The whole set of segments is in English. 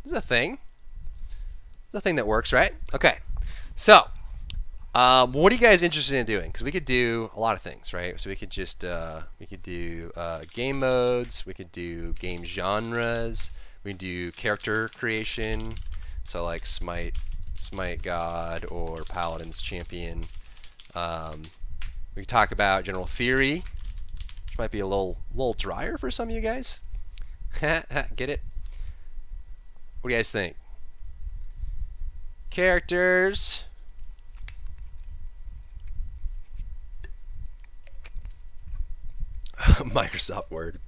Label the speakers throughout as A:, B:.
A: This is a thing. This is a thing that works, right? Okay. So, what are you guys interested in doing? Because we could do a lot of things, right? So we could just do game modes. We could do game genres. We can do character creation. So like SMITE God or Paladin's Champion. We could talk about general theory, which might be a little drier for some of you guys. Get it? What do you guys think? Characters. Microsoft Word.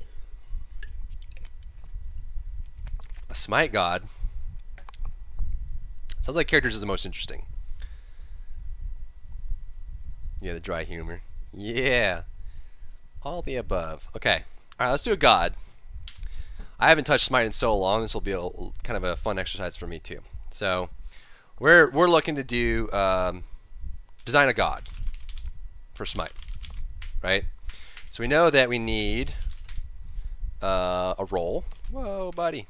A: A SMITE God. Sounds like characters is the most interesting. Yeah, the dry humor. Yeah. All the above. Okay. Alright, let's do a God. I haven't touched SMITE in so long. This will be kind of a fun exercise for me too. So we're looking to do design a God for SMITE, right? So we know that we need a role. Whoa, buddy.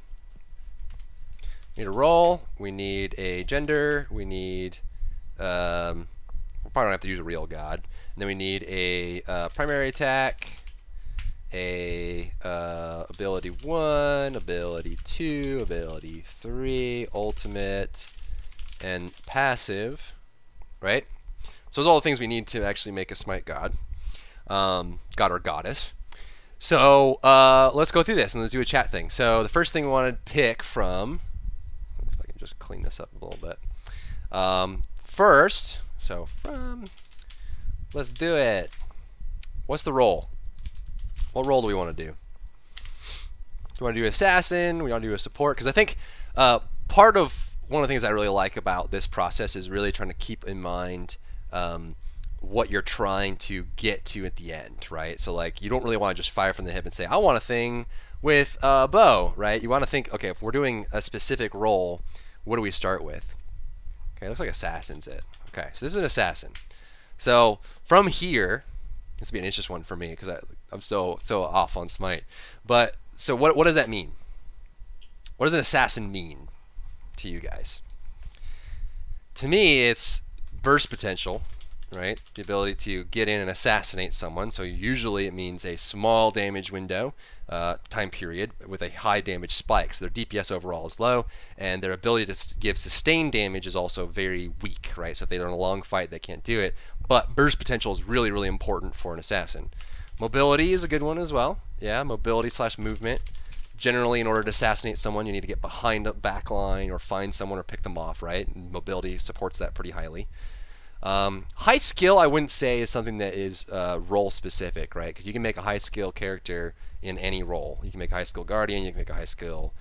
A: We need a role. We need a gender. We need we probably don't have to use a real God. And then we need a primary attack, a ability 1, ability 2, ability 3, ultimate, and passive, right? So those are all the things we need to actually make a SMITE God. God or goddess. So let's go through this and let's do a chat thing. So the first thing we want to pick from, let's see if I can just clean this up a little bit. First, so from, let's do it. What's the role? What role do we want to do? Do we want to do assassin? We want to do a support? Because I think part of one of the things I really like about this process is really trying to keep in mind what you're trying to get to at the end, right? So like you don't really want to just fire from the hip and say, I want a thing with a bow, right? You want to think, okay, if we're doing a specific role, what do we start with? Okay, looks like assassin's it. Okay, so this is an assassin. So from here, this will be an interesting one for me because I'm so off on SMITE. But so what does that mean? What does an assassin mean to you guys? To me, it's burst potential, right? The ability to get in and assassinate someone. So usually it means a small damage window, time period, with a high damage spike. So their DPS overall is low, and their ability to give sustained damage is also very weak, right? So if they're in a long fight, they can't do it. But burst potential is really, really important for an assassin. Mobility is a good one as well. Yeah, mobility / movement. Generally, in order to assassinate someone, you need to get behind a backline or find someone or pick them off, right? And mobility supports that pretty highly. High skill, I wouldn't say is something that is role specific, right? Because you can make a high skill character in any role. You can make a high skill guardian, you can make a high skill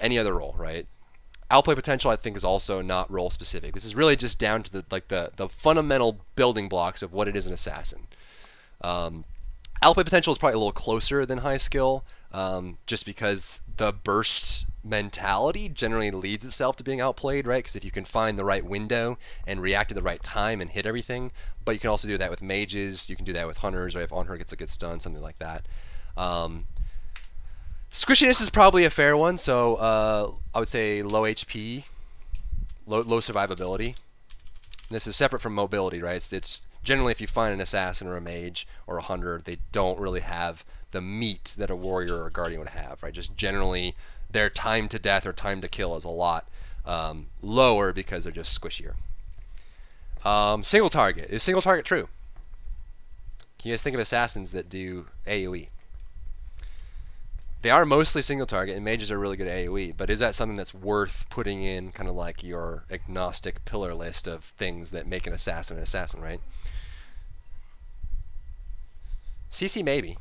A: any other role, right? Outplay potential, I think, is also not role specific. This is really just down to the fundamental building blocks of what it is an assassin. Outplay potential is probably a little closer than high skill, just because the burst mentality generally leads itself to being outplayed, right? Because if you can find the right window and react at the right time and hit everything, but you can also do that with mages, you can do that with hunters, right? If on her gets a good stun, something like that. Squishiness is probably a fair one, so I would say low HP, low survivability. And this is separate from mobility, right? It's generally if you find an assassin or a mage or a hunter, they don't really have the meat that a warrior or a guardian would have, right? Just generally their time to death or time to kill is a lot lower because they're just squishier. Single target. Is single target true? Can you guys think of assassins that do AoE? They are mostly single target, and mages are really good at AoE, but is that something that's worth putting in kind of like your agnostic pillar list of things that make an assassin, right? CC maybe.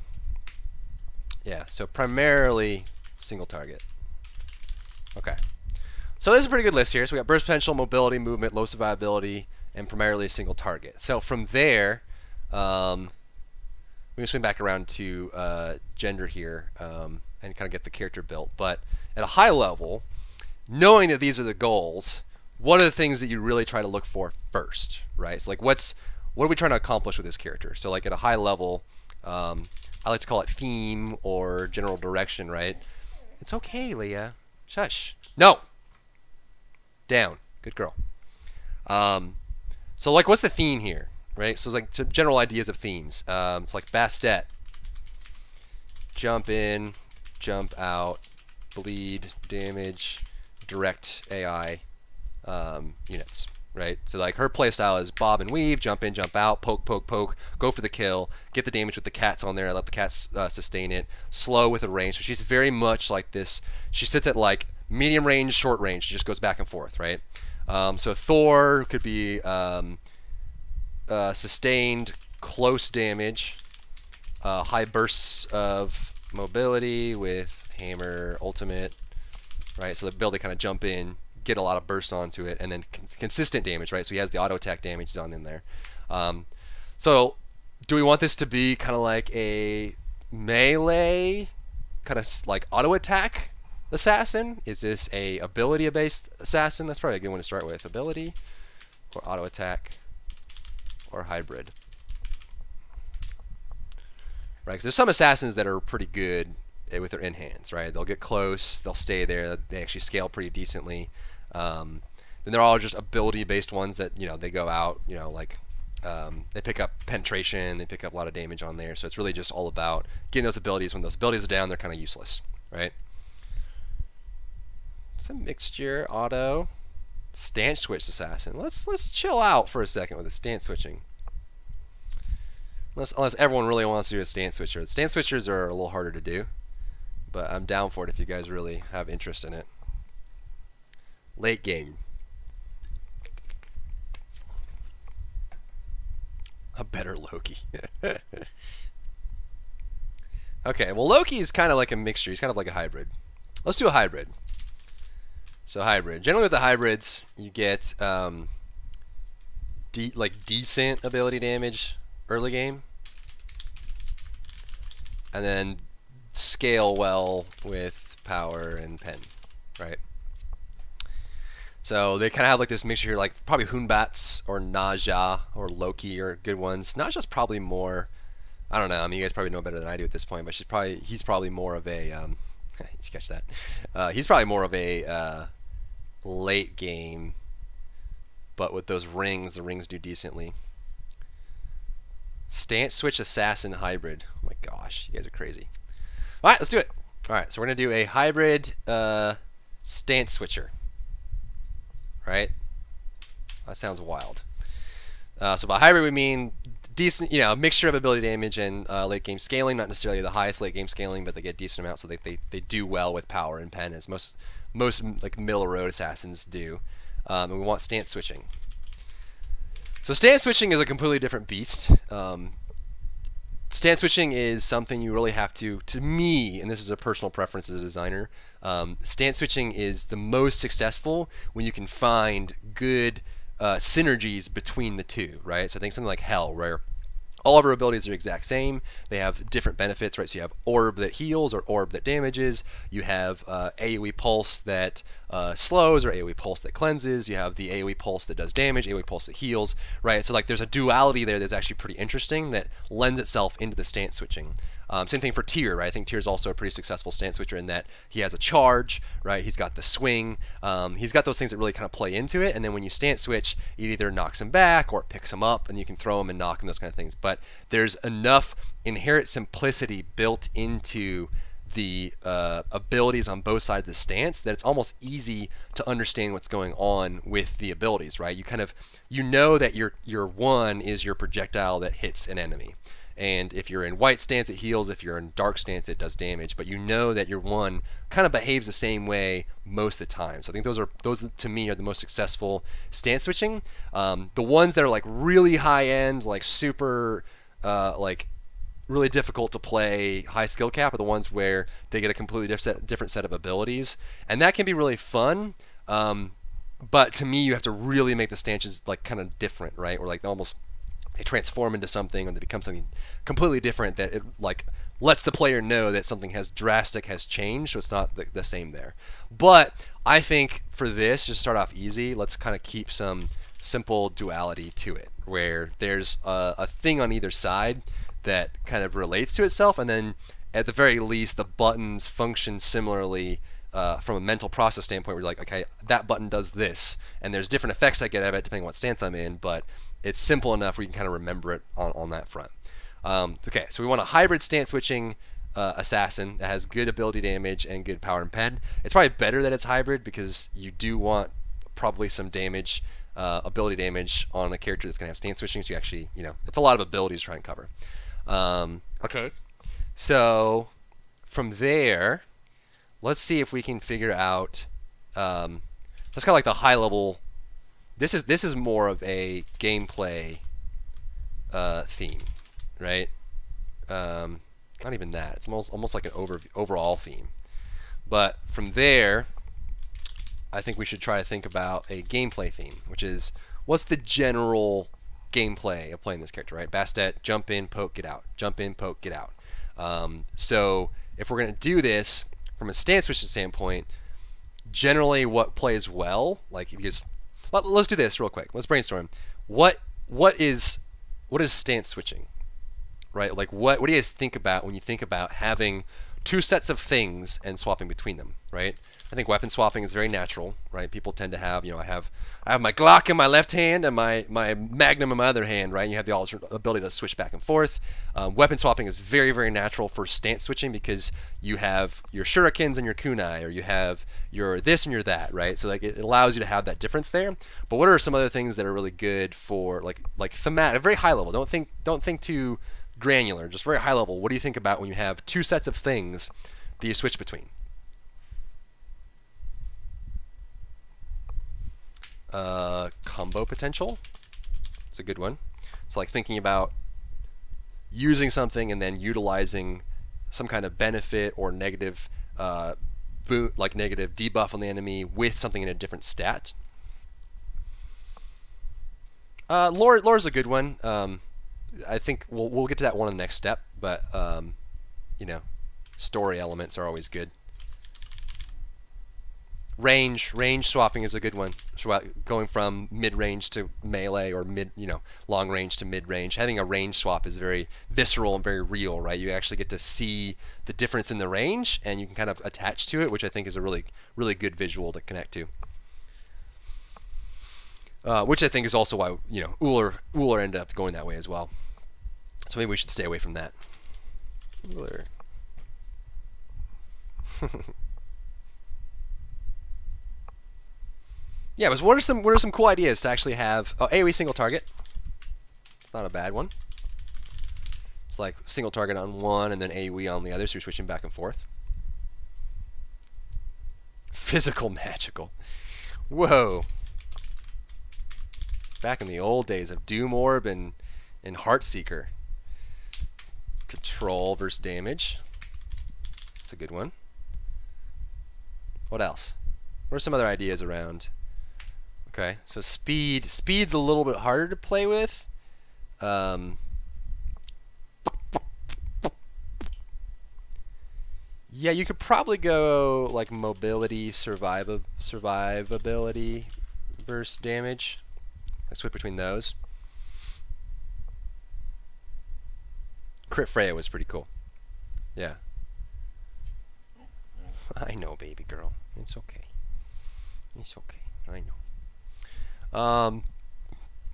A: Yeah, so primarily single target. Okay. So this is a pretty good list here. So we got burst potential, mobility, movement, low survivability, and primarily a single target. So from there, we can swing back around to gender here and kind of get the character built. But at a high level, knowing that these are the goals, what are the things that you really try to look for first, right? So like what are we trying to accomplish with this character? So like at a high level, I like to call it theme or general direction, right? It's okay, Leah. Shush. No. Down. Good girl. So like, what's the theme here, right? So like some general ideas of themes. It's like Bastet. Jump in, jump out, bleed, damage, direct AI units, right? So like her playstyle is bob and weave, jump in, jump out, poke, poke, poke, go for the kill, get the damage with the cats on there, let the cats sustain it, slow with a range. So she's very much like this. She sits at like medium range, short range. She just goes back and forth, right? So Thor could be sustained close damage, high bursts of mobility with hammer ultimate, right? So the ability to kind of jump in, get a lot of bursts onto it, and then consistent damage, right? So he has the auto attack damage done in there. So do we want this to be kind of like a melee, kind of like auto attack assassin? Is this a ability based assassin? That's probably a good one to start with. Ability or auto attack or hybrid, right? Because there's some assassins that are pretty good with their in hands, right? They'll get close, they'll stay there, they actually scale pretty decently. Then they're all just ability based ones that, you know, they go out, you know, like they pick up penetration, they pick up a lot of damage on there. So it's really just all about getting those abilities. When those abilities are down, they're kind of useless, right? Some mixture, auto, stance switch assassin. Let's chill out for a second with the stance switching. Unless everyone really wants to do a stance switcher. Stance switchers are a little harder to do, but I'm down for it if you guys really have interest in it. Late game. A better Loki. Okay, well Loki is kind of like a mixture. He's kind of like a hybrid. Let's do a hybrid. So hybrid. Generally with the hybrids, you get like decent ability damage early game, and then scale well with power and pen, right? So they kind of have like this mixture here, like probably Hunbats or Naja or Loki are good ones. Naja's probably more, I don't know, I mean you guys probably know better than I do at this point, but he's probably more of a, did you catch that? He's probably more of a late game, but with those rings, the rings do decently. Stance switch assassin hybrid. Oh my gosh, you guys are crazy. Alright, let's do it. Alright, so we're going to do a hybrid stance switcher. Right? That sounds wild. So by hybrid we mean decent, you know, a mixture of ability damage and late game scaling. Not necessarily the highest late game scaling, but they get decent amounts, so they do well with power and pen, as most like middle of the road assassins do. And we want stance switching. So stance switching is a completely different beast. Stance switching is something you really have to me, and this is a personal preference as a designer, stance switching is the most successful when you can find good synergies between the two, right? So I think something like Hell, where all of our abilities are exact same. They have different benefits, right? So you have Orb that heals or Orb that damages. You have AoE Pulse that slows or AoE Pulse that cleanses. You have the AoE Pulse that does damage, AoE Pulse that heals, right? So like there's a duality there that's actually pretty interesting that lends itself into the stance switching. Same thing for Tyr, right? I think Tyr is also a pretty successful stance switcher in that he has a charge, right? He's got the swing. He's got those things that really kind of play into it. And then when you stance switch, it either knocks him back or it picks him up, and you can throw him and knock him, those kind of things. But there's enough inherent simplicity built into the abilities on both sides of the stance that it's almost easy to understand what's going on with the abilities, right? You know that your one is your projectile that hits an enemy. And if you're in white stance, it heals. If you're in dark stance, it does damage. But you know that your one kind of behaves the same way most of the time. So I think those to me are the most successful stance switching. The ones that are like really high end, like super, like really difficult to play, high skill cap, are the ones where they get a completely different set of abilities, and that can be really fun. But to me, you have to really make the stances like kind of different, right? Or like almost they transform into something, or they become something completely different that it like lets the player know that something has changed, so it's not the same there. But I think for this, just start off easy. Let's kind of keep some simple duality to it, where there's a thing on either side that kind of relates to itself, and then at the very least the buttons function similarly from a mental process standpoint, where you're like, okay, that button does this, and there's different effects I get out of it depending on what stance I'm in, but it's simple enough where you can kind of remember it on that front. Okay, so we want a hybrid stance switching assassin that has good ability damage and good power and pen. It's probably better that it's hybrid because you do want probably some damage, ability damage on a character that's going to have stance switching, so you actually, it's a lot of abilities to try and cover. Okay, so from there, let's see if we can figure out, that's kind of like the high level. This is more of a gameplay theme, right? Not even that. It's almost like an overall theme. But from there, I think we should try to think about a gameplay theme, which is what's the general gameplay of playing this character, right? Bastet, jump in, poke, get out. Jump in, poke, get out. So if we're going to do this from a stance switching standpoint, generally what plays well, like because let's do this real quick. Let's brainstorm. What is stance switching, right? Like what do you guys think about when you think about having two sets of things and swapping between them, right? I think weapon swapping is very natural, right? People tend to have, I have my Glock in my left hand and my Magnum in my other hand, right? And you have the ability to switch back and forth. Weapon swapping is very, very natural for stance switching because you have your shurikens and your kunai, or you have your this and your that, right? So like it allows you to have that difference there. But what are some other things that are really good for like thematic, very high level? Don't think too granular, just very high level. What do you think about when you have two sets of things that you switch between? Combo potential. It's a good one. So like thinking about using something and then utilizing some kind of benefit or negative like negative debuff on the enemy with something in a different stat. Lore's a good one. I think we'll get to that one in the next step, but story elements are always good. Range swapping is a good one. So going from mid-range to melee, or long range to mid-range. Having a range swap is very visceral and very real, right? You actually get to see the difference in the range, and you can kind of attach to it, which I think is a really, really good visual to connect to. Which I think is also why Uller ended up going that way as well. So maybe we should stay away from that. Uller. Yeah, but what are some cool ideas to actually have? Oh, AoE single target. It's not a bad one. It's like single target on one and then AoE on the other, so you're switching back and forth. Physical magical. Whoa. Back in the old days of Doom Orb and Heartseeker. Control versus damage. That's a good one. What else? What are some other ideas around? Okay, so speed's a little bit harder to play with. Yeah, you could probably go like mobility, survivability versus damage. I switch between those. Crit Freya was pretty cool. Yeah. I know, baby girl. It's okay. It's okay. I know.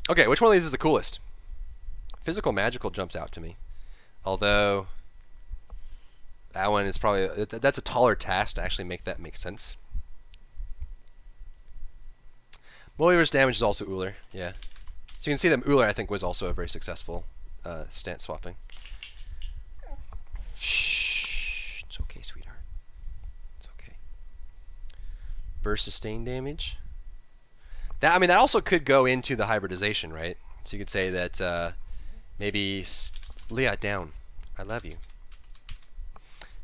A: Okay, which one of these is the coolest? Physical magical jumps out to me. Although that one is probably, that's a taller task to actually make that make sense. Multiverse damage is also Uller, yeah. So you can see that Uller, I think, was also a very successful stance swapping. Shh, it's okay, sweetheart. It's okay. Burst sustain damage. That also could go into the hybridization, right? So you could say that maybe Leah down. I love you.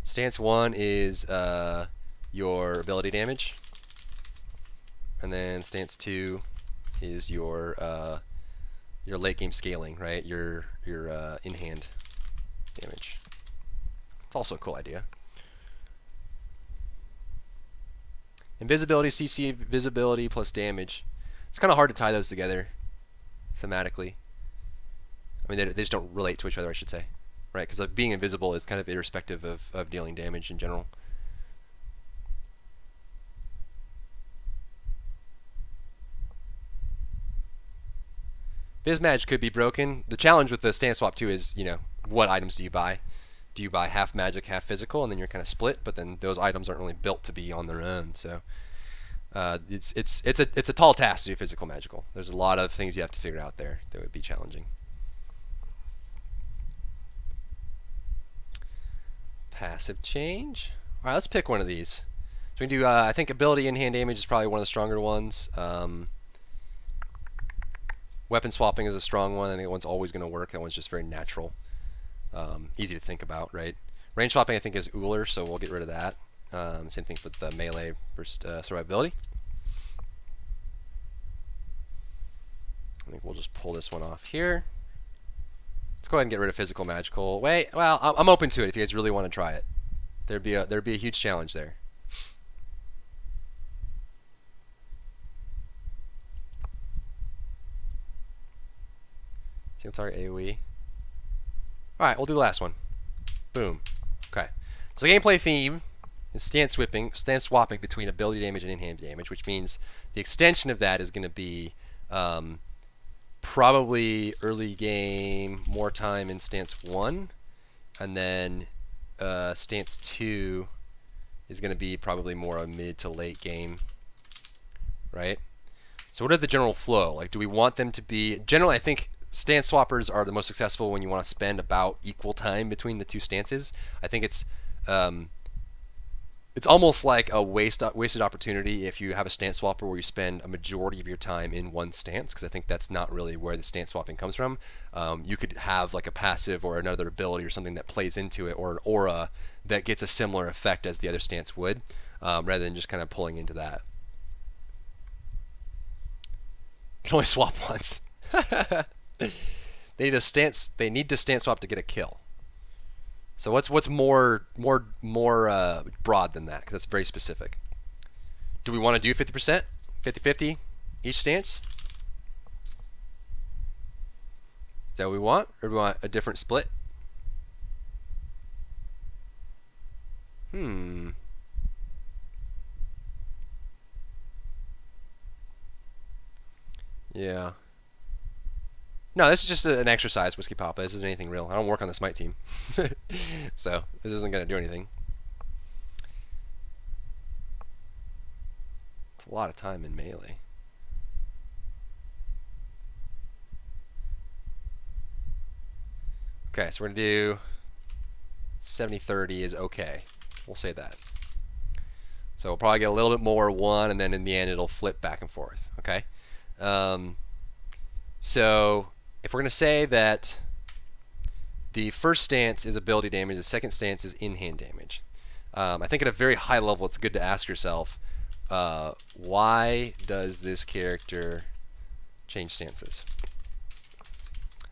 A: Stance 1 is your ability damage, and then stance 2 is your late game scaling, right? Your in hand damage. It's also a cool idea. Invisibility, CC visibility plus damage. It's kind of hard to tie those together thematically. I mean, they just don't relate to each other, I should say, right? Because like being invisible is kind of irrespective of dealing damage in general. Fizz could be broken. The challenge with the stance swap too is, you know, what items do you buy? Do you buy half magic, half physical, and then you're kind of split? But then those items aren't really built to be on their own. So it's a tall task to do physical magical. There's a lot of things you have to figure out there that would be challenging. Passive change. All right, let's pick one of these. So we can do. I think ability in hand damage is probably one of the stronger ones. Weapon swapping is a strong one. I think that one's always going to work. That one's just very natural. Easy to think about, right? Range swapping I think is Uller, so we'll get rid of that. Same thing with the melee versus survivability. I think we'll just pull this one off here. Let's go ahead and get rid of physical magical. Wait, well, I'm open to it if you guys really want to try it. There'd be a huge challenge there. Single target AoE. Alright, we'll do the last one. Boom. Okay. So the gameplay theme is stance swapping between ability damage and in-hand damage, which means the extension of that is going to be probably early game, more time in stance 1, and then stance 2 is going to be probably more a mid to late game, right? So what is the general flow? Like, do we want them to be... Generally, I think stance swappers are the most successful when you want to spend about equal time between the two stances. I think it's almost like a wasted opportunity if you have a stance swapper where you spend a majority of your time in one stance, because I think that's not really where the stance swapping comes from. You could have like a passive or another ability or something that plays into it, or an aura that gets a similar effect as the other stance would, rather than just kind of pulling into that. You can only swap once. They need to stance swap to get a kill. So what's more broad than that? Because that's very specific. Do we want to do 50%, 50-50 each stance? Is that what we want, or do we want a different split? Yeah. No, this is just an exercise, Whiskey Papa. This isn't anything real. I don't work on the SMITE team. So, this isn't going to do anything. It's a lot of time in melee. Okay, so we're going to do 70-30 is okay. We'll say that. So we'll probably get a little bit more 1, and then in the end it'll flip back and forth. Okay? So if we're going to say that the first stance is ability damage, the second stance is in-hand damage, I think at a very high level it's good to ask yourself, why does this character change stances?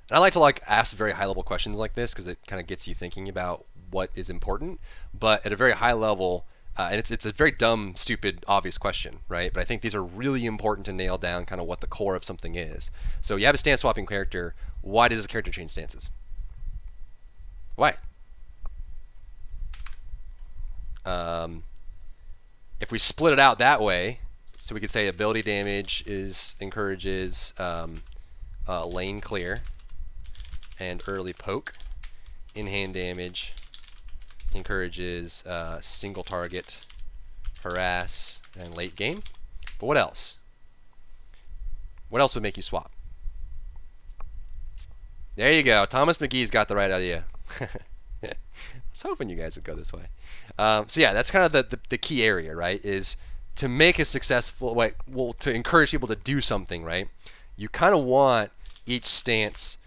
A: And I like to ask very high level questions like this because it kind of gets you thinking about what is important. But at a very high level, and it's a very dumb, stupid, obvious question, right? But I think these are really important to nail down kind of what the core of something is. So you have a stance swapping character. Why does this character change stances? Why? If we split it out that way, so we could say ability damage encourages lane clear and early poke. In-hand damage encourages single target, harass, and late game. But what else? What else would make you swap? There you go. Thomas McGee's got the right idea. I was hoping you guys would go this way. So yeah, that's kind of the key area, right? Is to make a successful, to encourage people to do something, right? You kind of want each stance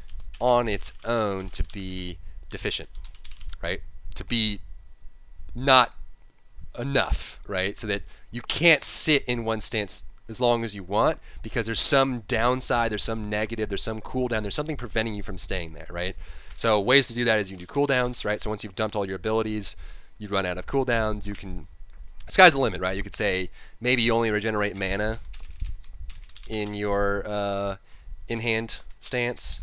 A: on its own to be deficient, right? To be not enough, right? So that you can't sit in one stance as long as you want, because there's some downside, there's some negative, there's some cooldown, there's something preventing you from staying there, right? So ways to do that is you can do cooldowns, right? So once you've dumped all your abilities, you run out of cooldowns, you can, sky's the limit, right? You could say maybe you only regenerate mana in your in-hand stance,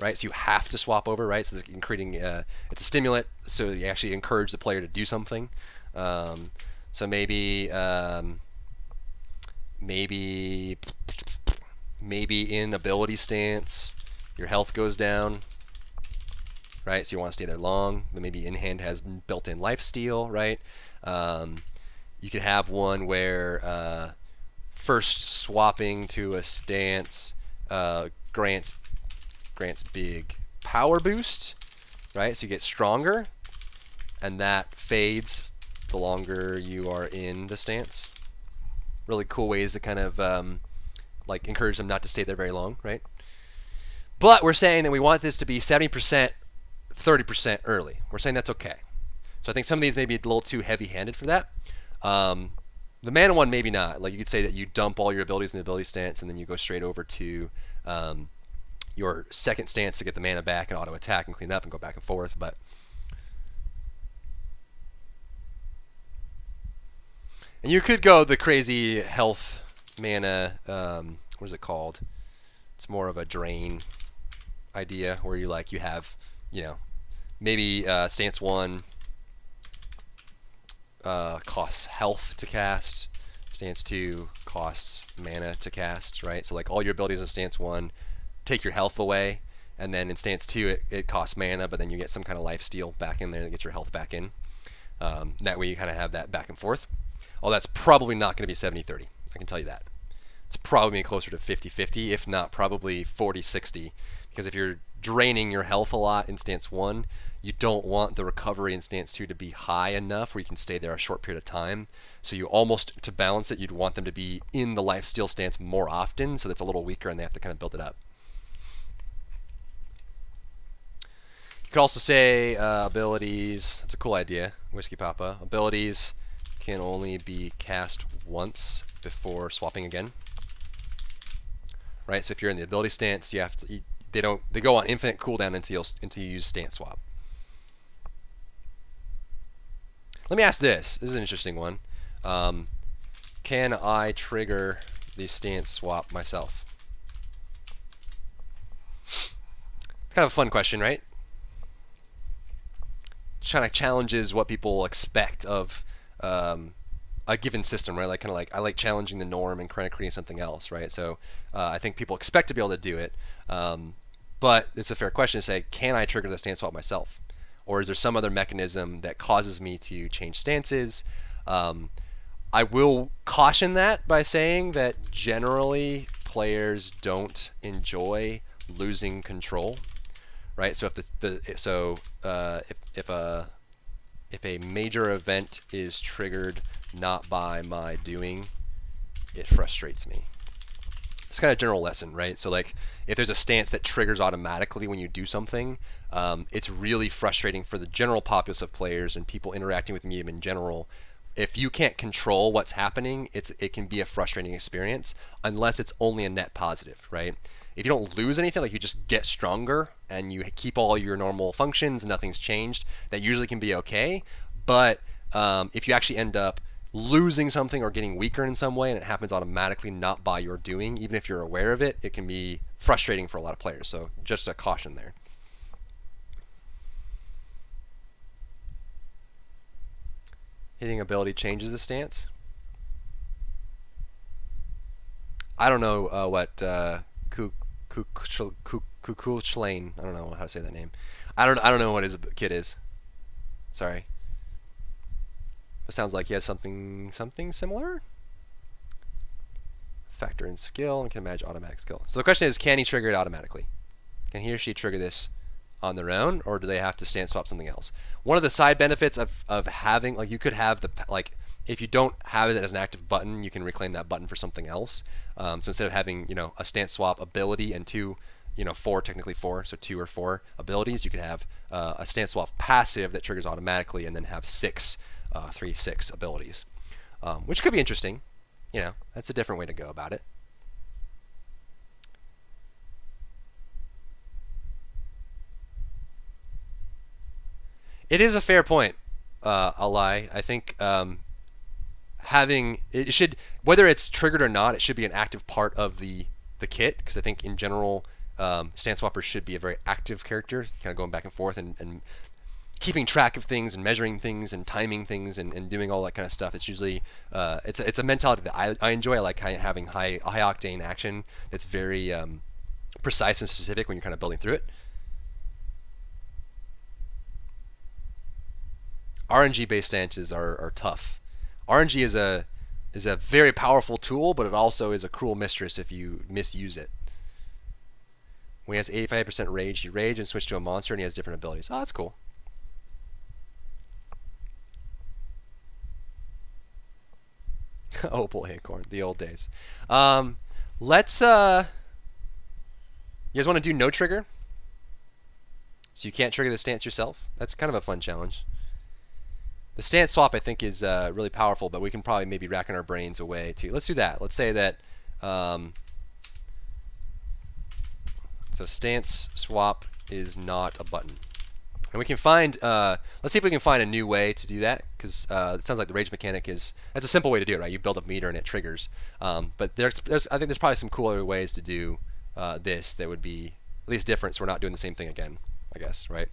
A: right? So you have to swap over, right? So it's creating, it's a stimulant, so you actually encourage the player to do something. Maybe maybe in ability stance, your health goes down, right? So you want to stay there long. But maybe in hand has built-in lifesteal, right? You could have one where first swapping to a stance grants big power boost, right? So you get stronger, and that fades the longer you are in the stance. Really cool ways to kind of like encourage them not to stay there very long, right? But we're saying that we want this to be 70%, 30% early. We're saying that's okay. So I think some of these may be a little too heavy-handed for that. The mana one, maybe not. Like you could say that you dump all your abilities in the ability stance, and then you go straight over to your second stance to get the mana back and auto attack and clean up and go back and forth. But and you could go the crazy health mana. What is it called? It's more of a drain idea where you have, you know, maybe stance 1 costs health to cast, stance 2 costs mana to cast, right? So like all your abilities in stance 1 take your health away, and then in stance 2 it costs mana, but then you get some kind of life steal back in there to get your health back in. That way you kind of have that back and forth. Oh, that's probably not going to be 70-30. I can tell you that. It's probably closer to 50-50, if not probably 40-60, because if you're draining your health a lot in stance 1, you don't want the recovery in stance 2 to be high enough where you can stay there a short period of time. So you almost, to balance it, you'd want them to be in the life steal stance more often, so that's a little weaker and they have to kind of build it up. You could also say abilities. That's a cool idea, Whiskey Papa. Abilities can only be cast once before swapping again. Right, so if you're in the ability stance, you have to. They go on infinite cooldown until you use stance swap. Let me ask this. This is an interesting one. Can I trigger the stance swap myself? It's kind of a fun question, right? Just kind of challenges what people expect of a given system, right? Like I like challenging the norm and kind of creating something else, right? So I think people expect to be able to do it, but it's a fair question to say, can I trigger the stance swap myself, or is there some other mechanism that causes me to change stances? I will caution that by saying that generally players don't enjoy losing control, right? So if a major event is triggered not by my doing, it frustrates me. It's kind of a general lesson, right? So like if there's a stance that triggers automatically when you do something, it's really frustrating for the general populace of players and people interacting with me in general. If you can't control what's happening, it can be a frustrating experience unless it's only a net positive, right? If you don't lose anything, like you just get stronger and you keep all your normal functions, nothing's changed, that usually can be okay. But if you actually end up losing something or getting weaker in some way and it happens automatically not by your doing, even if you're aware of it, it can be frustrating for a lot of players. So just a caution there. Hitting ability changes the stance. I don't know what Kukulchlane. I don't know how to say that name. I don't know what his kid is. Sorry. It sounds like he has something similar. Factor in skill and can manage automatic skill. So the question is, can he trigger it automatically? Can he or she trigger this on their own, or do they have to stance swap something else? One of the side benefits of having, like, you could have the, like, if you don't have it as an active button, you can reclaim that button for something else. So instead of having, you know, a stance swap ability and technically four, so 2 or 4 abilities, you could have a stance swap passive that triggers automatically, and then have 6 abilities, which could be interesting. You know, that's a different way to go about it. It is a fair point, Alai. I think having it should, whether it's triggered or not, it should be an active part of the kit, because I think in general stance swappers should be a very active character, kind of going back and forth and keeping track of things and measuring things and timing things and doing all that kind of stuff. It's usually it's a mentality that I enjoy. I like having high octane action that's very precise and specific when you're kind of building through it. RNG based stances are tough. RNG is a very powerful tool, but it also is a cruel mistress if you misuse it. When he has 85% rage, you rage and switch to a monster, and he has different abilities. Oh, that's cool. Opal Acorn, the old days. Let's you guys want to do no trigger? So you can't trigger the stance yourself? That's kind of a fun challenge. The stance swap I think is really powerful, but we can probably maybe racking our brains away too. Let's do that. Let's say that so stance swap is not a button. And we can find, let's see if we can find a new way to do that, because it sounds like the rage mechanic is, that's a simple way to do it, right? You build a meter and it triggers. But I think there's probably some cooler ways to do this that would be at least different, so we're not doing the same thing again, I guess, right?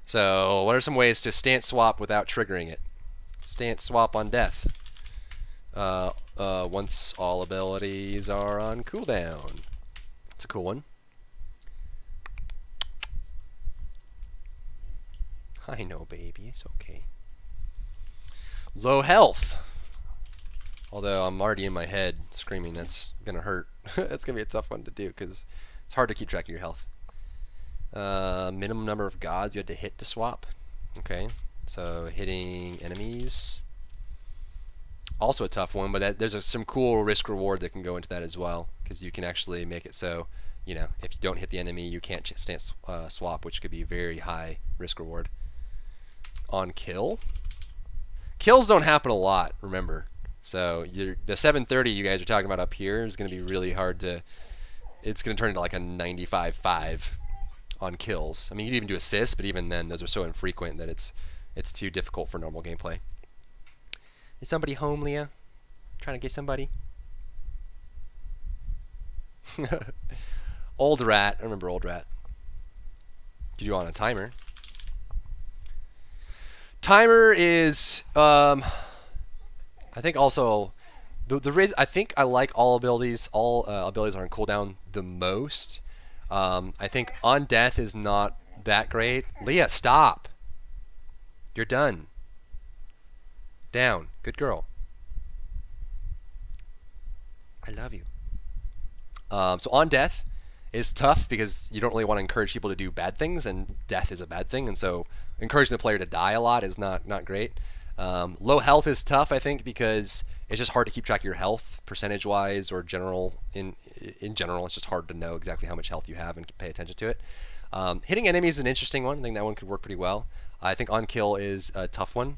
A: So what are some ways to stance swap without triggering it? Stance swap on death. Once all abilities are on cooldown. That's a cool one. I know, baby. It's okay. Low health. Although I'm already in my head screaming, that's gonna hurt. That's gonna be a tough one to do because it's hard to keep track of your health. Minimum number of gods you had to hit to swap. Okay, so hitting enemies. Also a tough one, but there's some cool risk reward that can go into that as well, because you can actually make it so, you know, if you don't hit the enemy, you can't stance swap, which could be very high risk reward. On kill. Kills don't happen a lot, remember. So the 730 you guys are talking about up here is going to be really hard to, it's going to turn into like a 95.5 on kills. I mean, you can even do assists, but even then, those are so infrequent that it's too difficult for normal gameplay. Is somebody home, Leah? Trying to get somebody? Old Rat. I remember Old Rat. You do on a timer. Timer is, I think also, the reason I think I like all abilities are on cooldown the most. I think on death is not that great. Leah, stop. You're done. Down. Good girl. I love you. So on death is tough because you don't really want to encourage people to do bad things, and death is a bad thing, and so encouraging the player to die a lot is not great. Low health is tough, I think, because it's just hard to keep track of your health percentage-wise or general in general. It's just hard to know exactly how much health you have and pay attention to it. Hitting enemies is an interesting one. I think that one could work pretty well. I think on kill is a tough one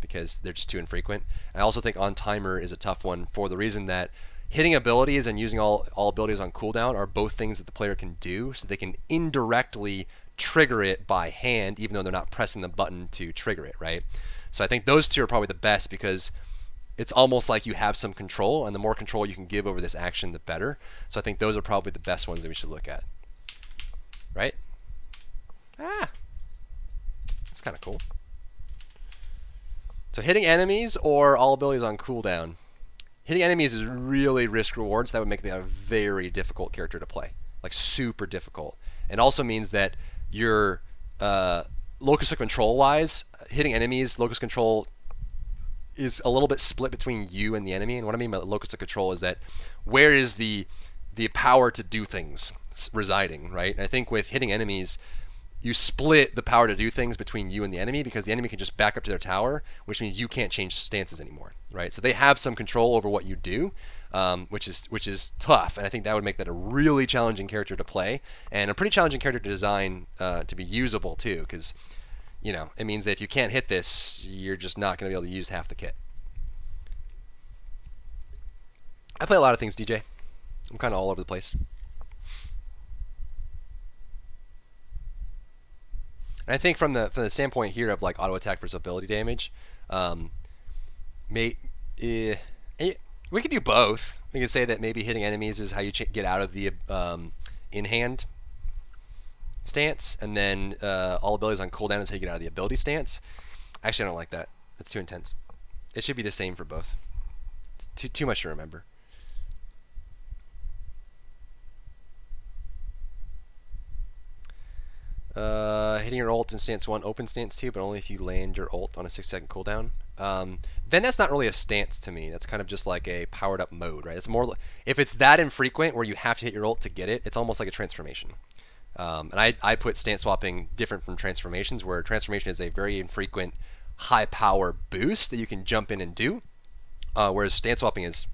A: because they're just too infrequent. I also think on timer is a tough one for the reason that hitting abilities and using all abilities on cooldown are both things that the player can do, so they can indirectly trigger it by hand even though they're not pressing the button to trigger it, right? So I think those two are probably the best because it's almost like you have some control, and the more control you can give over this action, the better. So I think those are probably the best ones that we should look at. Right? Ah! That's kind of cool. So hitting enemies or all abilities on cooldown. Hitting enemies is really risk rewards. That would make that a very difficult character to play. Like super difficult. And also means that your locus of control wise, hitting enemies, locus control is a little bit split between you and the enemy. And what I mean by locus of control is that where is the power to do things residing, right? And I think with hitting enemies, you split the power to do things between you and the enemy, because the enemy can just back up to their tower, which means you can't change stances anymore, right? So they have some control over what you do, which is tough, and I think that would make that a really challenging character to play, and a pretty challenging character to design to be usable too, because you know it means that if you can't hit this, you're just not going to be able to use half the kit. I play a lot of things, DJ. I'm kind of all over the place. And I think from the standpoint here of like auto attack versus ability damage, we could do both. We could say that maybe hitting enemies is how you get out of the in hand, stance, and then all abilities on cooldown until you get out of the ability stance. Actually, I don't like that. That's too intense. It should be the same for both. It's too much to remember. Hitting your ult in stance 1, open stance 2, but only if you land your ult on a 6-second cooldown. Then that's not really a stance to me. That's kind of just like a powered up mode, right? It's more if it's that infrequent where you have to hit your ult to get it, it's almost like a transformation. And I put stance swapping different from transformations, where transformation is a very infrequent high power boost that you can jump in and do, whereas stance swapping is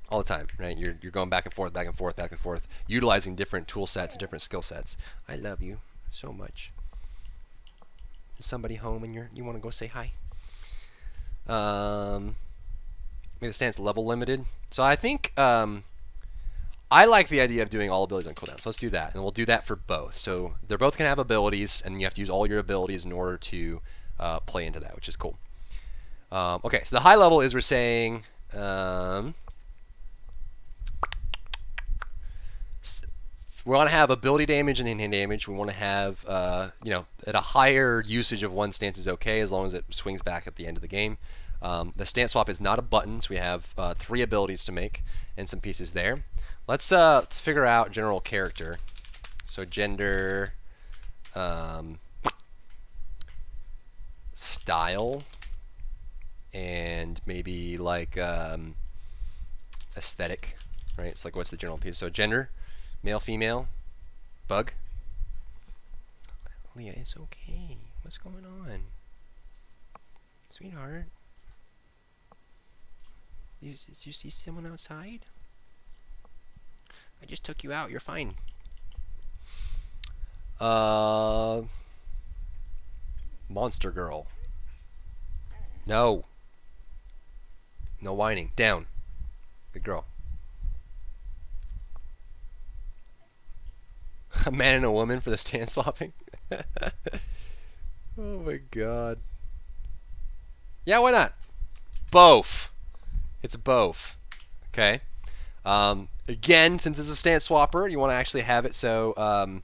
A: all the time, right? You're going back and forth, back and forth, back and forth, utilizing different tool sets, different skill sets. I love you so much. Is somebody home and you want to go say hi? Make the stance level limited. So I think I like the idea of doing all abilities on cooldown. So let's do that, and we'll do that for both. So they're both gonna have abilities, and you have to use all your abilities in order to play into that, which is cool. Okay, so the high level is we're saying we want to have ability damage and in-hand damage. We want to have, you know, at a higher usage of one stance is okay as long as it swings back at the end of the game. The stance swap is not a button, so we have 3 abilities to make and some pieces there. Let's figure out general character. So gender, style, and maybe like aesthetic, right? It's like what's the general piece? So gender. Male, female, bug. Leah, it's okay. What's going on? Sweetheart. Did you see someone outside? I just took you out. You're fine. Monster girl. No. No whining. Down. Good girl. A man and a woman for the stance swapping. Oh my god. Yeah, why not? Both. It's both. Okay. Again, since it's a stance swapper, you want to actually have it so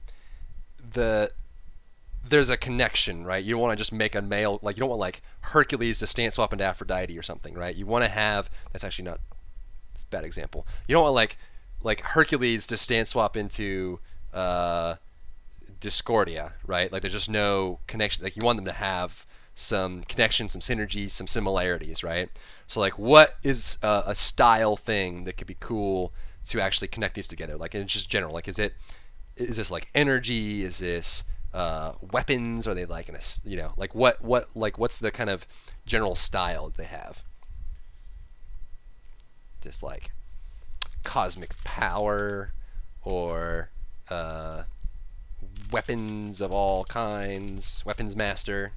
A: there's a connection, right? You don't want to just make a male, like you don't want like Hercules to stance swap into Aphrodite or something, right? You want to have, that's actually not, it's a bad example. You don't want like Hercules to stance swap into Discordia, right? Like there's just no connection. Like you want them to have some connection, some synergy, some similarities, right? So like what is a style thing that could be cool to actually connect these together? Like it's just general, like is this like energy? Is this weapons? Are they like in a, you know, like what's the kind of general style that they have? Just like cosmic power or weapons of all kinds, weapons master.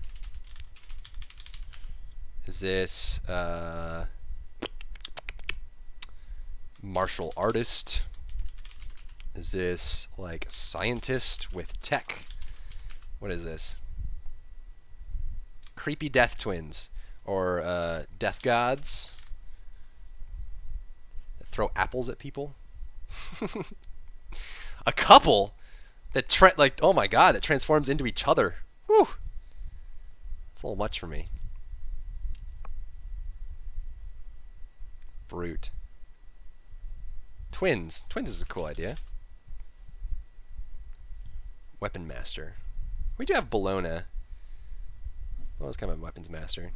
A: Is this martial artist? Is this like scientist with tech? What is this? Creepy death twins or death gods that throw apples at people? A couple that like, oh my god, that transforms into each other. Whew. It's a little much for me. Brute. Twins. Twins is a cool idea. Weapon master. We do have Bologna. Well, it's kind of a weapons master.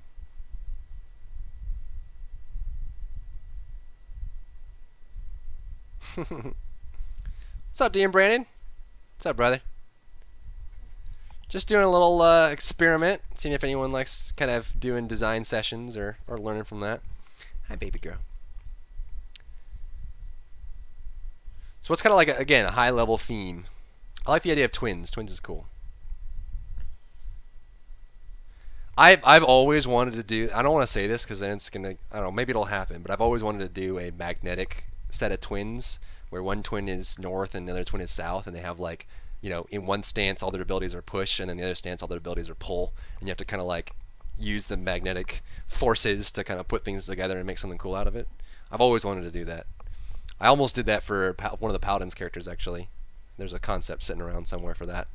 A: What's up, D and Brandon? What's up, brother? Just doing a little experiment, seeing if anyone likes kind of doing design sessions or learning from that. Hi, baby girl. So what's kind of like, again, a high-level theme? I like the idea of twins. Twins is cool. I've always wanted to do, I don't want to say this because then it's going to, I don't know, maybe it'll happen, but I've always wanted to do a magnetic set of twins where one twin is north and the other twin is south, and they have like, you know, in one stance all their abilities are push, and then the other stance all their abilities are pull, and you have to kind of like use the magnetic forces to kind of put things together and make something cool out of it. I've always wanted to do that. I almost did that for one of the Paladin's characters, actually. There's a concept sitting around somewhere for that.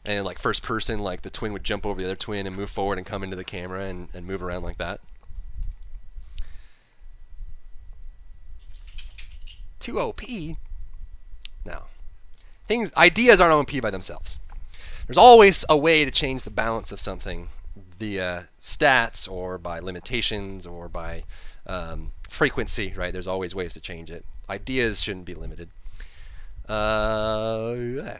A: And like first person, like the twin would jump over the other twin and move forward and come into the camera and move around like that. Too OP? No. Ideas aren't OP by themselves. There's always a way to change the balance of something via stats or by limitations or by frequency, right? There's always ways to change it. Ideas shouldn't be limited. Yeah.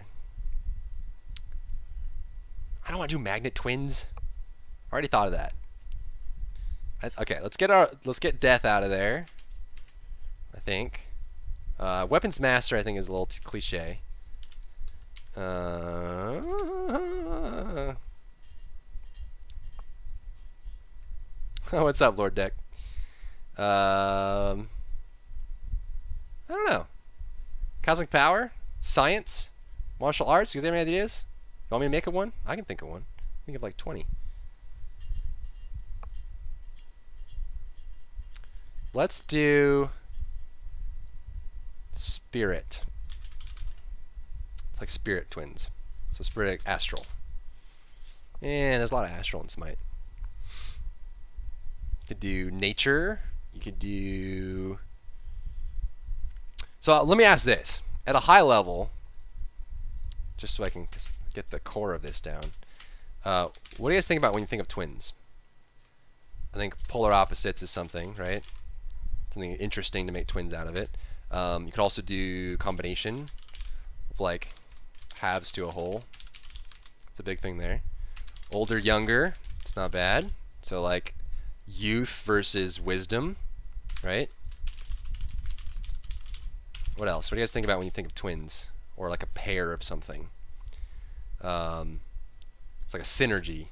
A: I don't want to do magnet twins. I already thought of that. Okay, let's get death out of there. I think. Weapons master, I think, is a little too cliche. What's up, Lord Deck? I don't know. Cosmic power, science, martial arts. You guys have any ideas? You want me to make one? I can think of one. Think of like 20. Let's do spirit. It's like spirit twins. So spirit astral. And there's a lot of astral in SMITE. You could do nature. You could do... So let me ask this. At a high level, just so I can get the core of this down, what do you guys think about when you think of twins? I think polar opposites is something, right? Something interesting to make twins out of it. You could also do combination of like halves to a whole. It's a big thing there. Older, younger, it's not bad. So like youth versus wisdom, right? What else? What do you guys think about when you think of twins? Or like a pair of something? It's like a synergy.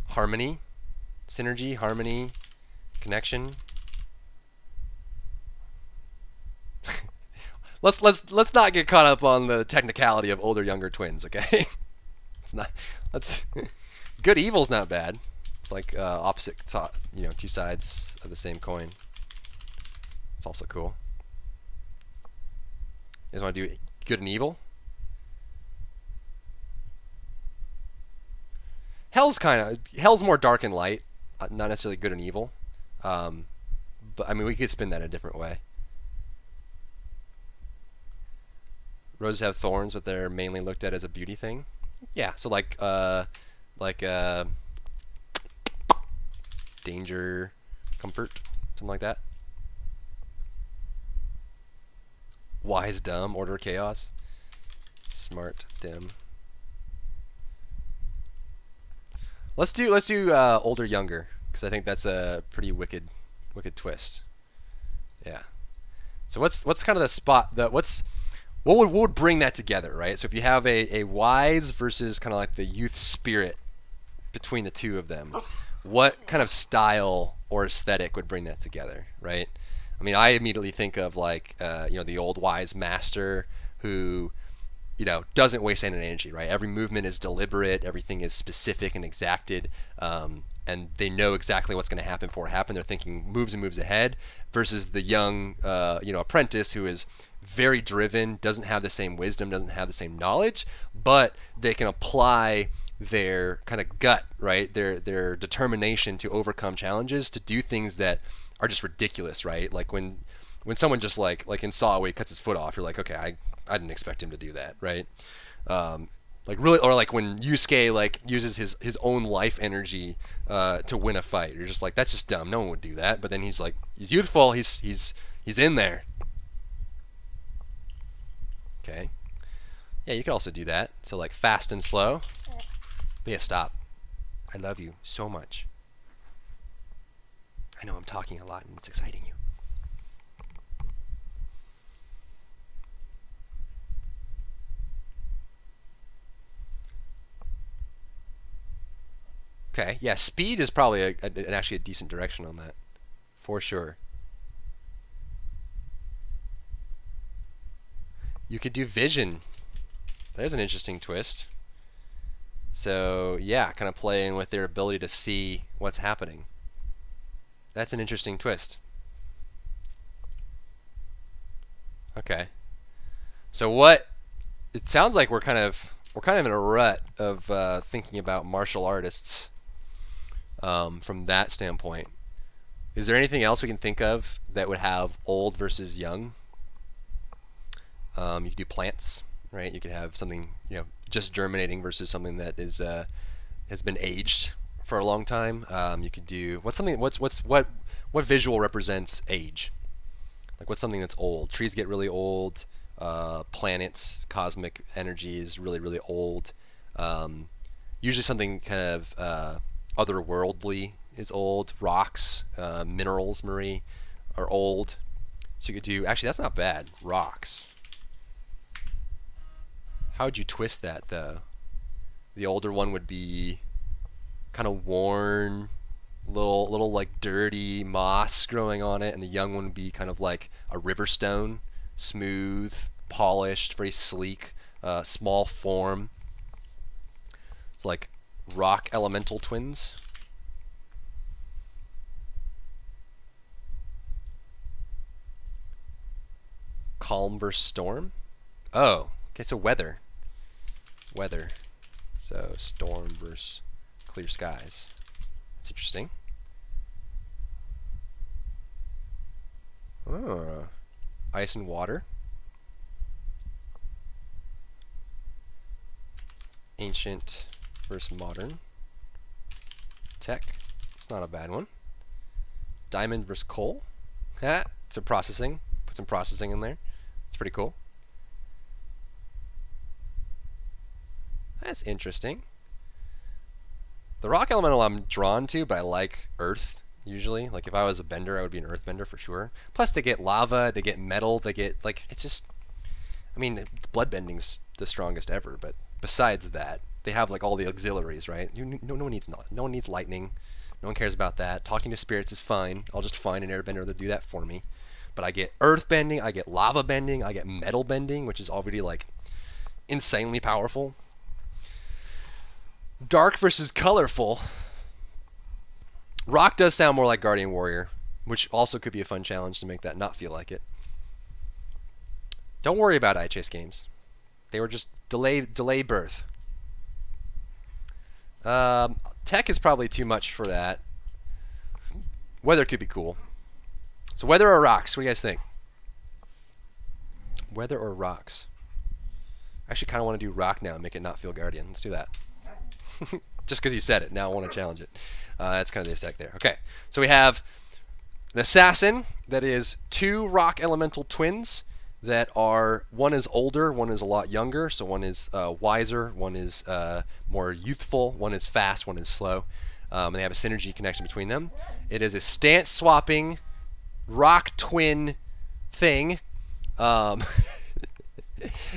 A: Harmony? Synergy, harmony, connection. Let's not get caught up on the technicality of older younger twins, okay? It's not. Let's good evil's not bad. It's like opposite, two sides of the same coin. It's also cool. You guys want to do good and evil? Hell's more dark and light, not necessarily good and evil. But I mean, we could spin that in a different way. Roses have thorns, but they're mainly looked at as a beauty thing. Yeah, so like danger, comfort, something like that. Wise, dumb, order, chaos. Smart, dim. Let's do older, younger, because I think that's a pretty wicked twist. Yeah. So what's kind of the spot what would bring that together, right? So if you have a wise versus kind of like the youth spirit between the two of them, what kind of style or aesthetic would bring that together, right? I mean, I immediately think of like the old wise master who doesn't waste any energy, right? Every movement is deliberate, everything is specific and exacted, and they know exactly what's going to happen before it happens. They're thinking moves and moves ahead, versus the young apprentice who is very driven, doesn't have the same wisdom, doesn't have the same knowledge, but they can apply their kind of gut, right? Their determination to overcome challenges, to do things that are just ridiculous, right? Like when someone just like in Saw where he cuts his foot off, you're like, okay, I didn't expect him to do that, right? Like really, or like when Yusuke like uses his own life energy to win a fight, you're just like, that's just dumb. No one would do that. But then he's like, he's youthful. He's in there. Okay. Yeah, you can also do that. So like fast and slow. Yeah, stop. I love you so much. I know I'm talking a lot and it's exciting you. Okay, yeah, speed is probably actually a decent direction on that, for sure. You could do vision. There's an interesting twist. So yeah, kind of playing with their ability to see what's happening. That's an interesting twist. Okay. So what? It sounds like we're kind of in a rut of thinking about martial artists from that standpoint. Is there anything else we can think of that would have old versus young? You could do plants, right? You could have something, you know, just germinating versus something that is has been aged for a long time. You could do what visual represents age? Like what's something that's old? Trees get really old. Planets, cosmic energy is really, really old. Usually something kind of otherworldly is old. Rocks, minerals, Marie, are old. So you could do, actually that's not bad, rocks. How would you twist that though? The older one would be kind of worn, little like dirty moss growing on it, and the young one would be kind of like a river stone, smooth, polished, very sleek, small form. It's like rock elemental twins. Calm versus storm. Oh, okay, so weather. So storm versus clear skies. That's interesting. Oh, ice and water. Ancient versus modern. Tech. It's not a bad one. Diamond versus coal. Ha! So processing. Put some processing in there. It's pretty cool. That's interesting. The rock elemental I'm drawn to, but I like earth usually. Like if I was a bender, I would be an earth bender for sure. Plus they get lava, they get metal, they get like, it's just, I mean, blood bending's the strongest ever, but besides that, they have like all the auxiliaries, right? No one needs lightning. No one cares about that. Talking to spirits is fine. I'll just find an airbender to do that for me. But I get earth bending, I get lava bending, I get metal bending, which is already like insanely powerful. Dark versus colorful. Rock does sound more like Guardian Warrior, which also could be a fun challenge to make that not feel like it. Don't worry about iChase games. They were just delay birth. Tech is probably too much for that. Weather could be cool. So weather or rocks? What do you guys think? Weather or rocks? I actually kind of want to do rock now and make it not feel Guardian. Let's do that. Just because you said it, now I want to challenge it. That's kind of the aesthetic there. Okay, so we have an assassin that is two rock elemental twins that are, one is older, one is a lot younger, so one is wiser, one is more youthful, one is fast, one is slow, and they have a synergy connection between them. It is a stance swapping rock twin thing.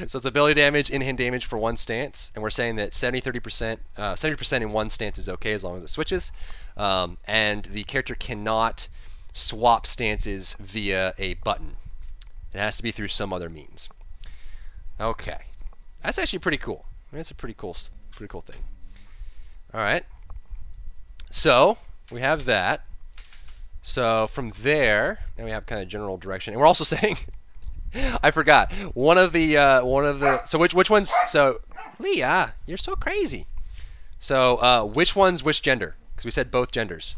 A: So it's ability damage, in-hand damage for one stance, and we're saying that 70% in one stance is okay as long as it switches, and the character cannot swap stances via a button. It has to be through some other means. Okay, that's actually pretty cool. That's a pretty cool thing. All right, so we have that. So from there, now we have kind of general direction, and we're also saying. I forgot one of the so which ones, so Leah, you're so crazy. So which one's which gender? Because we said both genders.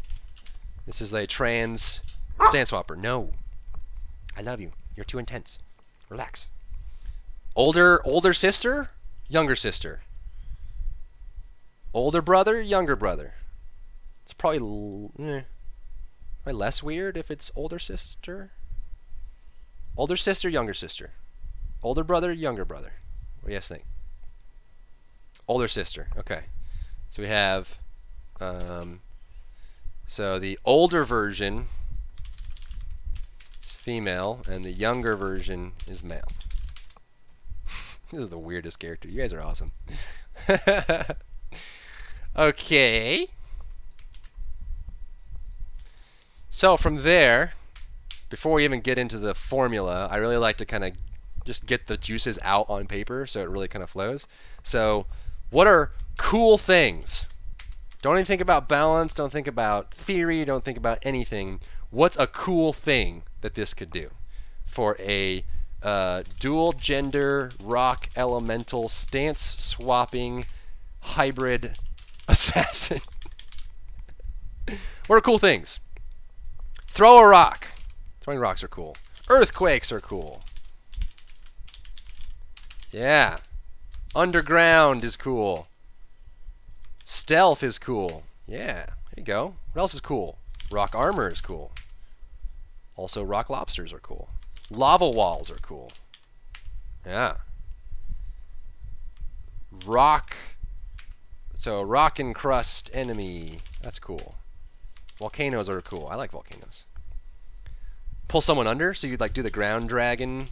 A: This is a trans stance swapper. No, I love you. You're too intense. Relax. Older sister, younger sister. Older brother, younger brother. It's probably less weird if it's older sister. Older sister, younger sister. Older brother, younger brother. What do you guys think? Older sister. Okay. So we have, so the older version is female, and the younger version is male. This is the weirdest character. You guys are awesome. Okay. So from there, before we even get into the formula, I really like to kind of just get the juices out on paper so it really kind of flows. So what are cool things? Don't even think about balance, don't think about theory, don't think about anything. What's a cool thing that this could do for a dual gender rock elemental stance swapping hybrid assassin. What are cool things? Throw a rock. Throwing rocks are cool. Earthquakes are cool. Yeah. Underground is cool. Stealth is cool. Yeah, there you go. What else is cool? Rock armor is cool. Also, rock lobsters are cool. Lava walls are cool. Yeah. Rock. So, rock and crust enemy. That's cool. Volcanoes are cool. I like volcanoes. Pull someone under, so you'd like do the ground dragon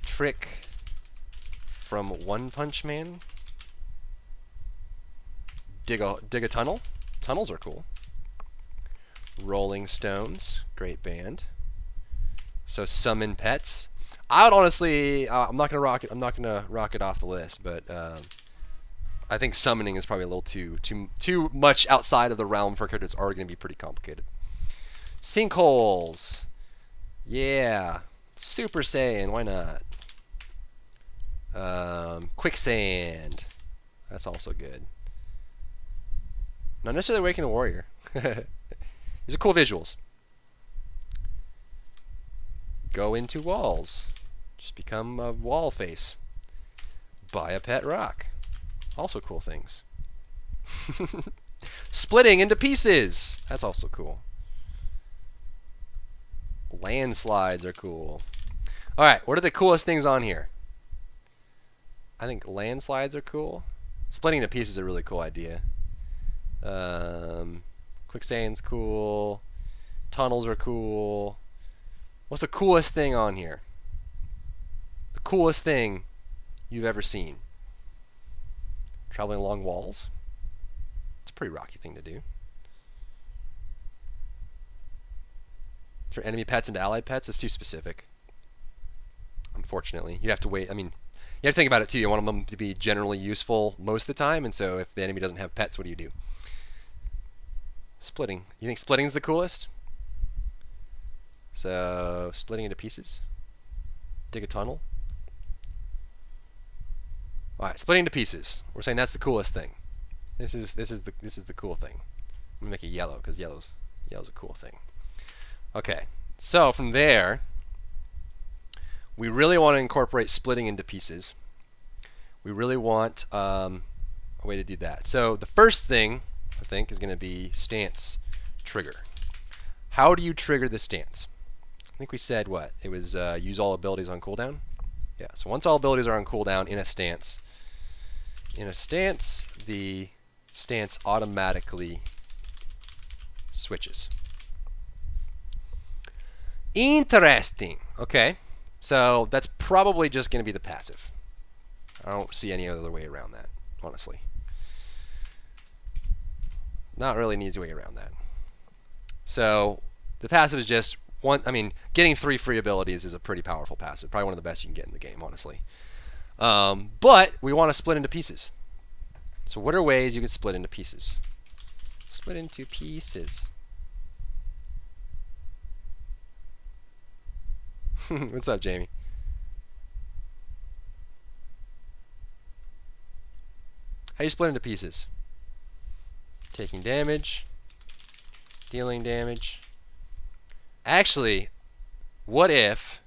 A: trick from One Punch Man. Dig a tunnel. Tunnels are cool. Rolling Stones, great band. So summon pets. I would honestly, I'm not gonna rock it off the list, but I think summoning is probably a little too much outside of the realm for characters that's already gonna be pretty complicated. Sinkholes, yeah. Super Saiyan, why not? Quicksand, that's also good. Not necessarily Awakening Warrior. These are cool visuals. Go into walls. Just become a wall face. Buy a pet rock. Also cool things. Splitting into pieces. That's also cool. Landslides are cool. Alright, what are the coolest things on here? I think landslides are cool. Splitting into pieces is a really cool idea. Quicksand's cool. Tunnels are cool. What's the coolest thing on here? The coolest thing you've ever seen? Traveling along walls? It's a pretty rocky thing to do. Turn enemy pets into allied pets? It's too specific. Unfortunately. You'd have to wait. I mean, you have to think about it too. You want them to be generally useful most of the time, and so if the enemy doesn't have pets, what do you do? Splitting. You think splitting's the coolest? So, splitting into pieces. Dig a tunnel. Alright, splitting into pieces. We're saying that's the coolest thing. This is the cool thing. I'm gonna make it yellow because yellow's a cool thing. Okay. So from there, we really want to incorporate splitting into pieces. We really want a way to do that. So the first thing I think is going to be stance trigger. How do you trigger the stance? I think we said what? It was use all abilities on cooldown? Yeah, so once all abilities are on cooldown in a stance, the stance automatically switches. Interesting. Okay, so that's probably just going to be the passive. I don't see any other way around that, honestly. Not really an easy way around that. So the passive is just one. I mean, getting 3 free abilities is a pretty powerful passive. Probably one of the best you can get in the game, honestly. But we want to split into pieces. So what are ways you can split into pieces? Split into pieces. What's up, Jamie? How do you split into pieces? Taking damage, dealing damage. Actually, what if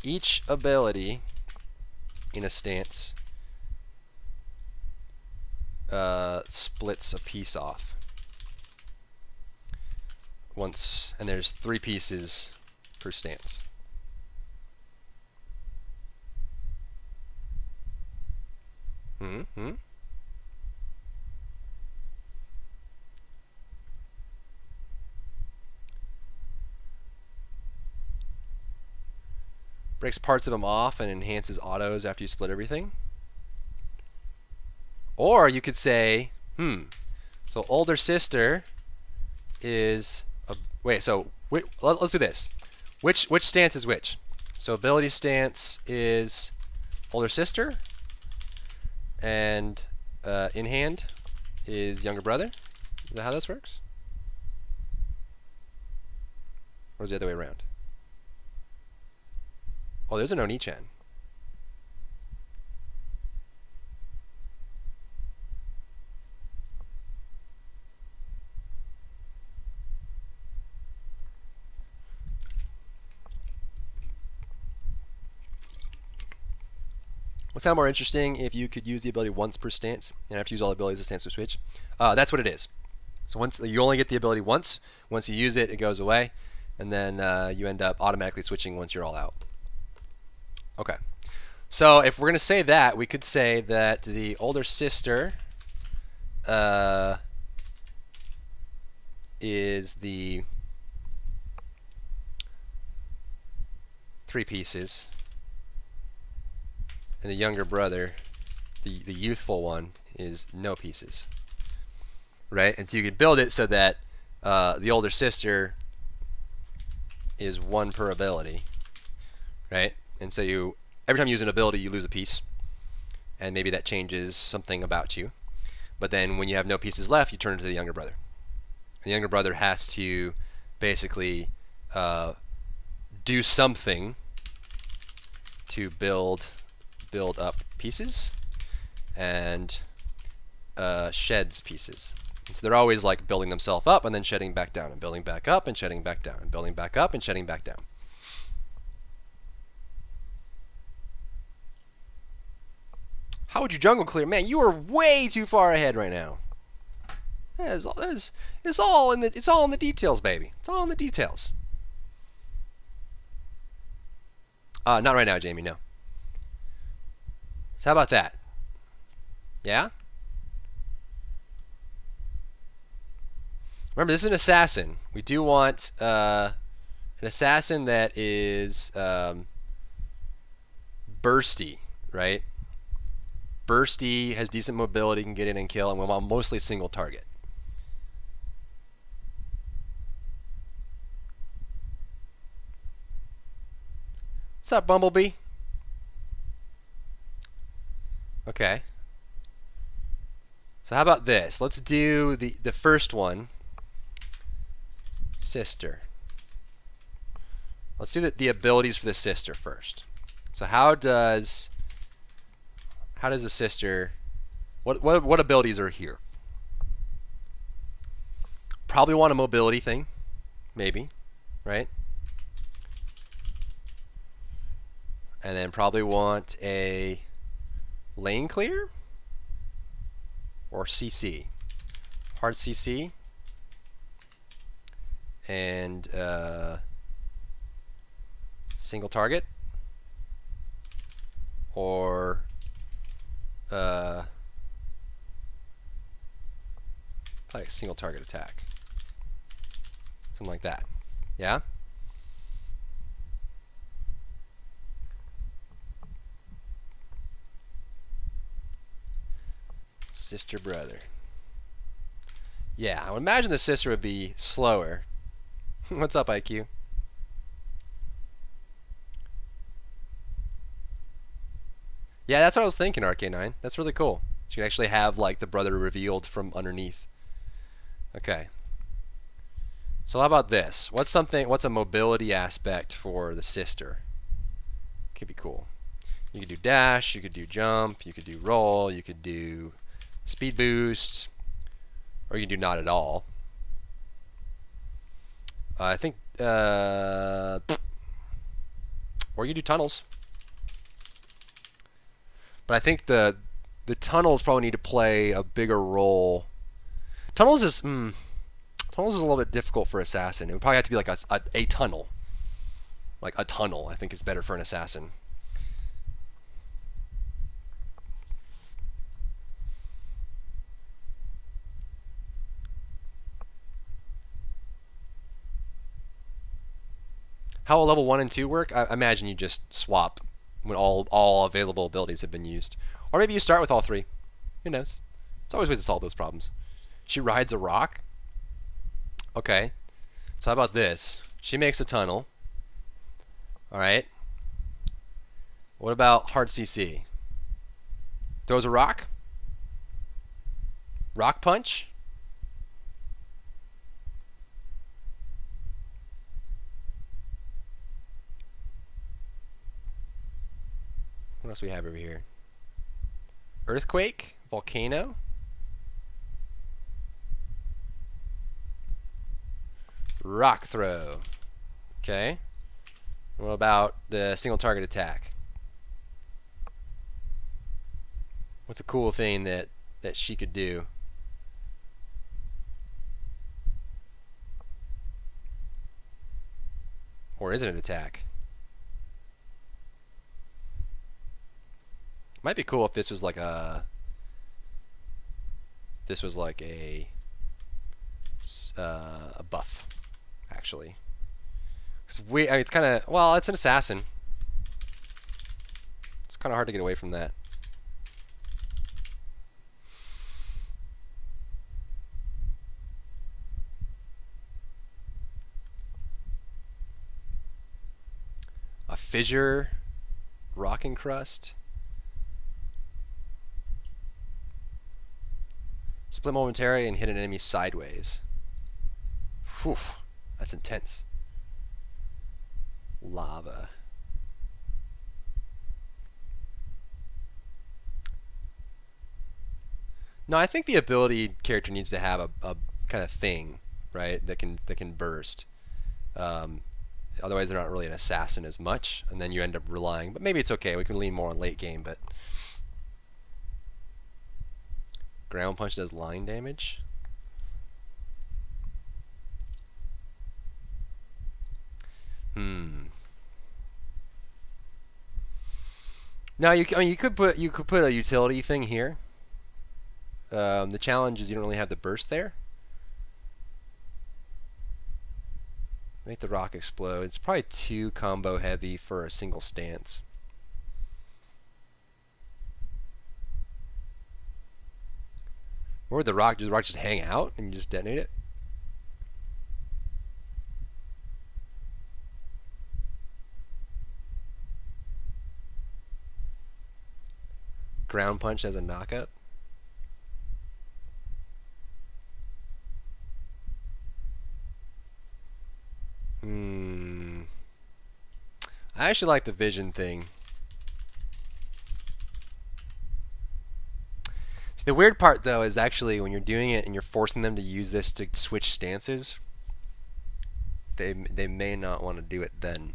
A: each ability in a stance splits a piece off once, and there's 3 pieces per stance. Breaks parts of them off and enhances autos after you split everything. Or you could say, so older sister is a, wait, so let's do this. Which stance is which? So ability stance is older sister, and in hand is younger brother. Is that how this works? Or is it the other way around? Oh, there's an Oni-chan. Would sound more interesting if you could use the ability once per stance and have to use all abilities as stance to switch. That's what it is. So once you only get the ability once. Once you use it, it goes away, and then you end up automatically switching once you're all out. Okay. So if we're going to say that, we could say that the older sister is the 3 pieces, and the younger brother, the youthful one, is no pieces. Right? And so you could build it so that the older sister is 1 per ability. Right? And so you, every time you use an ability, you lose a piece. And maybe that changes something about you. But then when you have no pieces left, you turn to the younger brother. The younger brother has to basically do something to build up pieces and sheds pieces. And so they're always like building themselves up and then shedding back down and building back up and shedding back down and building back up and shedding back down. How would you jungle clear? Man, you are way too far ahead right now. It's all in the details, baby. It's all in the details. Not right now, Jamie, no. So how about that? Yeah? Remember, this is an assassin. We do want an assassin that is bursty, right? Bursty, has decent mobility, can get in and kill, and we want mostly single target. What's up, Bumblebee? Okay. So how about this? Let's do the first one. Sister. Let's do the abilities for the sister first. So how does the sister, what abilities are here? Probably want a mobility thing, maybe, right? And then probably want a lane clear or CC, hard CC, and single target, or like single target attack, something like that. Yeah. Sister brother. Yeah, I would imagine the sister would be slower. What's up, IQ? Yeah, that's what I was thinking, RK9. That's really cool. So you can actually have like the brother revealed from underneath. Okay. So how about this? What's a mobility aspect for the sister? Could be cool. You could do dash, you could do jump, you could do roll, you could do speed boost, or you can do not at all. I think, or you can do tunnels. But I think the tunnels probably need to play a bigger role. Tunnels is a little bit difficult for assassin. It would probably have to be like a tunnel. Like a tunnel, I think is better for an assassin. How will level 1 and 2 work? I imagine you just swap when all available abilities have been used. Or maybe you start with all 3. Who knows? It's always ways to solve those problems. She rides a rock. Okay. So how about this? She makes a tunnel. Alright. What about hard CC? Throws a rock? Rock punch? What else do we have over here? Earthquake, volcano. Rock throw. Okay. What about the single target attack? What's a cool thing that she could do? Or is it an attack? Might be cool if this was like a buff, actually. I mean, it's kind of, well, it's an assassin. It's kind of hard to get away from that. A fissure, rock encrust. Split momentarily and hit an enemy sideways. Whew, that's intense. Lava. No, I think the ability character needs to have a kind of thing, right? That can burst. Otherwise, they're not really an assassin as much, and then you end up relying. But maybe it's okay. We can lean more on late game, but. Ground punch does line damage. Now I mean, you could put a utility thing here. The challenge is you don't really have the burst there. Make the rock explode. It's probably too combo heavy for a single stance. Or would the rock just hang out and you just detonate it? Ground punch as a knockup. I actually like the vision thing. The weird part, though, is actually when you're doing it and you're forcing them to use this to switch stances, they may not want to do it then.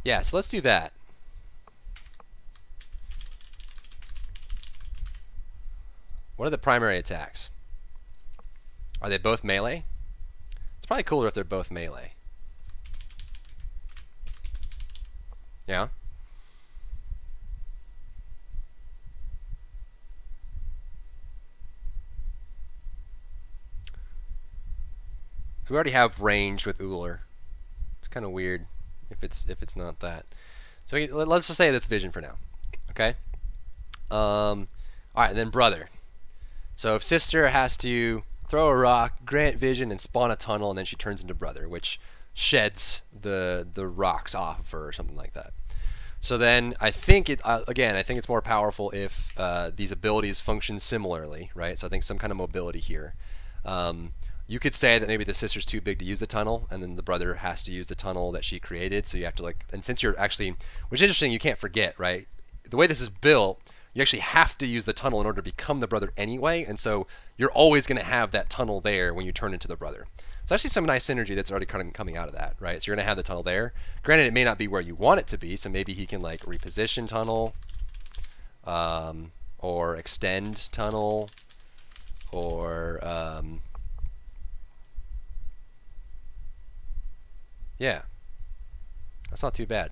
A: Yeah, so let's do that. What are the primary attacks? Are they both melee? It's probably cooler if they're both melee. Yeah? We already have ranged with Uller. It's kind of weird if it's not that. So let's just say that's vision for now. Okay. All right, and then brother. So if sister has to throw a rock, grant vision, and spawn a tunnel, and then she turns into brother, which sheds the rocks off of her or something like that. So then I think again, I think it's more powerful if these abilities function similarly, right? So I think some kind of mobility here. You could say that maybe the sister's too big to use the tunnel, and then the brother has to use the tunnel that she created. So you have to and since you're actually, which is interesting, you can't forget, right? The way this is built, you actually have to use the tunnel in order to become the brother anyway, and so you're always going to have that tunnel there when you turn into the brother. So actually some nice synergy that's already kind of coming out of that, right? So you're going to have the tunnel there. Granted, it may not be where you want it to be, so maybe he can like reposition tunnel, or extend tunnel, or yeah, that's not too bad.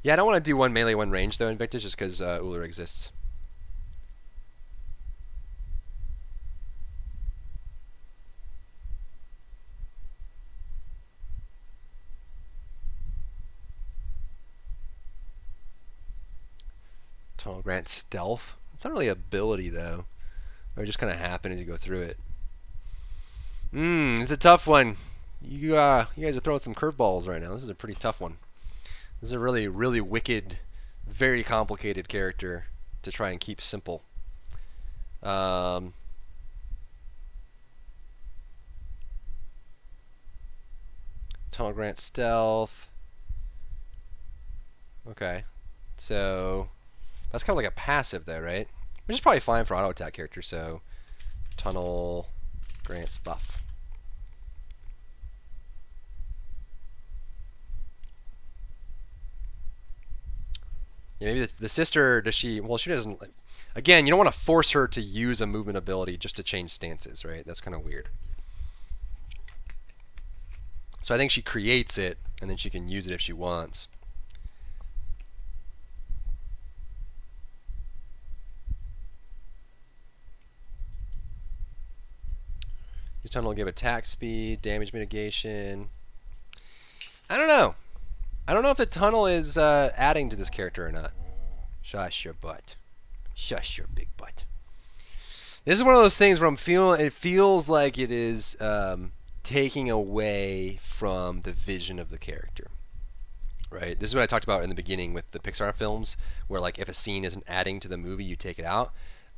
A: Yeah, I don't want to do one melee, one range though, Invictus, just because Uller exists. Tunnel grant stealth. It's not really ability though. It just kind of happen as you go through it. It's a tough one. You guys are throwing some curveballs right now. This is a pretty tough one. This is a really, really wicked, very complicated character to try and keep simple. Tunnel grant stealth. Okay, so that's kind of like a passive though, right? Which is probably fine for auto attack character. So tunnel grants buff. Yeah, maybe the sister, does she, well, she doesn't, again, you don't want to force her to use a movement ability just to change stances, right? That's kind of weird. So I think she creates it, and then she can use it if she wants. Use tunnel will give attack speed, damage mitigation. I don't know. I don't know if the tunnel is adding to this character or not. Shush your butt. Shush your big butt. This is one of those things where I'm feeling, it feels like it is taking away from the vision of the character. Right? This is what I talked about in the beginning with the Pixar films, where like if a scene isn't adding to the movie, you take it out.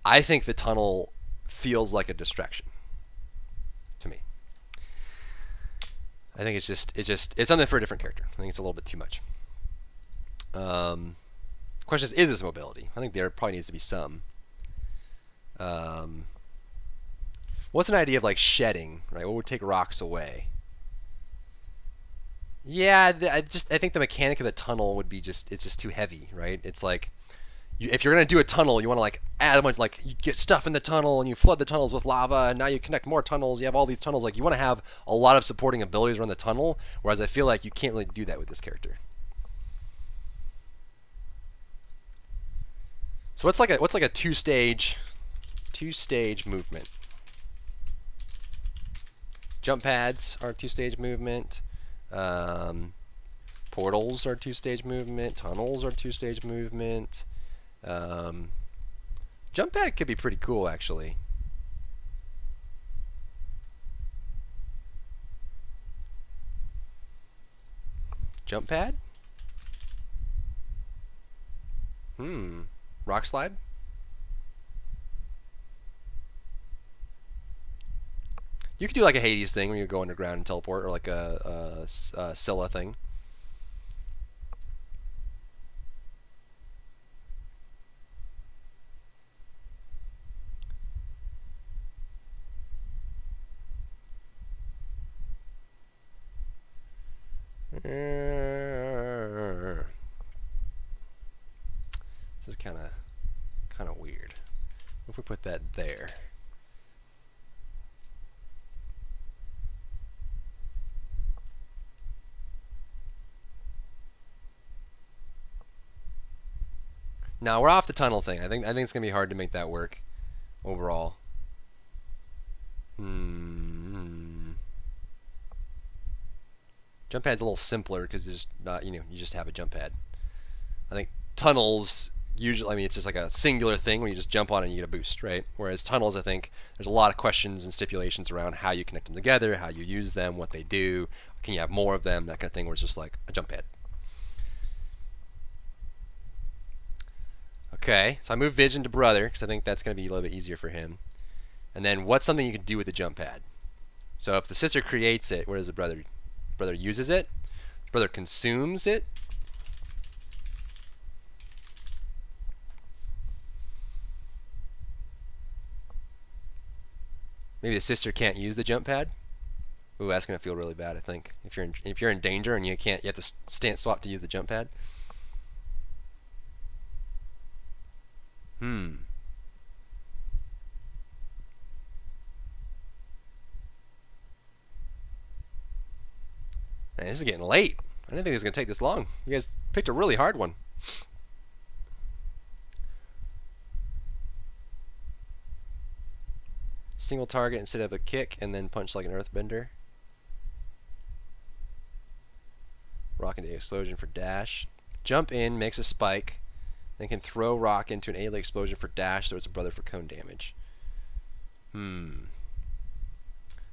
A: I think the tunnel feels like a distraction to me. I think it's something for a different character. I think it's a little bit too much. Question is this mobility? I think there probably needs to be some. What's an idea of like shedding, right? What would take rocks away? Yeah, I think the mechanic of the tunnel would be it's just too heavy, right? It's like if you're gonna do a tunnel, you want to like add a bunch, like you get stuff in the tunnel and you flood the tunnels with lava, and now you connect more tunnels. You have all these tunnels. Like you want to have a lot of supporting abilities around the tunnel, whereas I feel like you can't really do that with this character. So what's like a two-stage movement? Jump pads are two-stage movement. Portals are two-stage movement. Tunnels are two-stage movement. Jump pad could be pretty cool, actually. Jump pad? Rock slide? You could do like a Hades thing when you go underground and teleport, or like a Scylla thing. This is kind of weird. What if we put that there? Now we're off the tunnel thing. I think it's gonna be hard to make that work overall. Jump pad's a little simpler because there's not, you just have a jump pad. I think tunnels usually, I mean, it's just like a singular thing when you just jump on it and you get a boost, right? Whereas tunnels, I think there's a lot of questions and stipulations around how you connect them together, how you use them, what they do, can you have more of them, that kind of thing, where it's just like a jump pad. Okay, so I move Vision to Brother because I think that's going to be a little bit easier for him. And then what's something you can do with the jump pad? So if the sister creates it, what does the brother? Brother uses it. Brother consumes it. Maybe the sister can't use the jump pad. Ooh, that's gonna feel really bad. I think if you're in danger and you have to stance swap to use the jump pad. Man, this is getting late. I didn't think it was gonna take this long. You guys picked a really hard one. Single target instead of a kick, and then punch like an earthbender. Rock into explosion for dash. Jump in, makes a spike, then can throw rock into an AoE explosion for dash, so it's a brother for cone damage.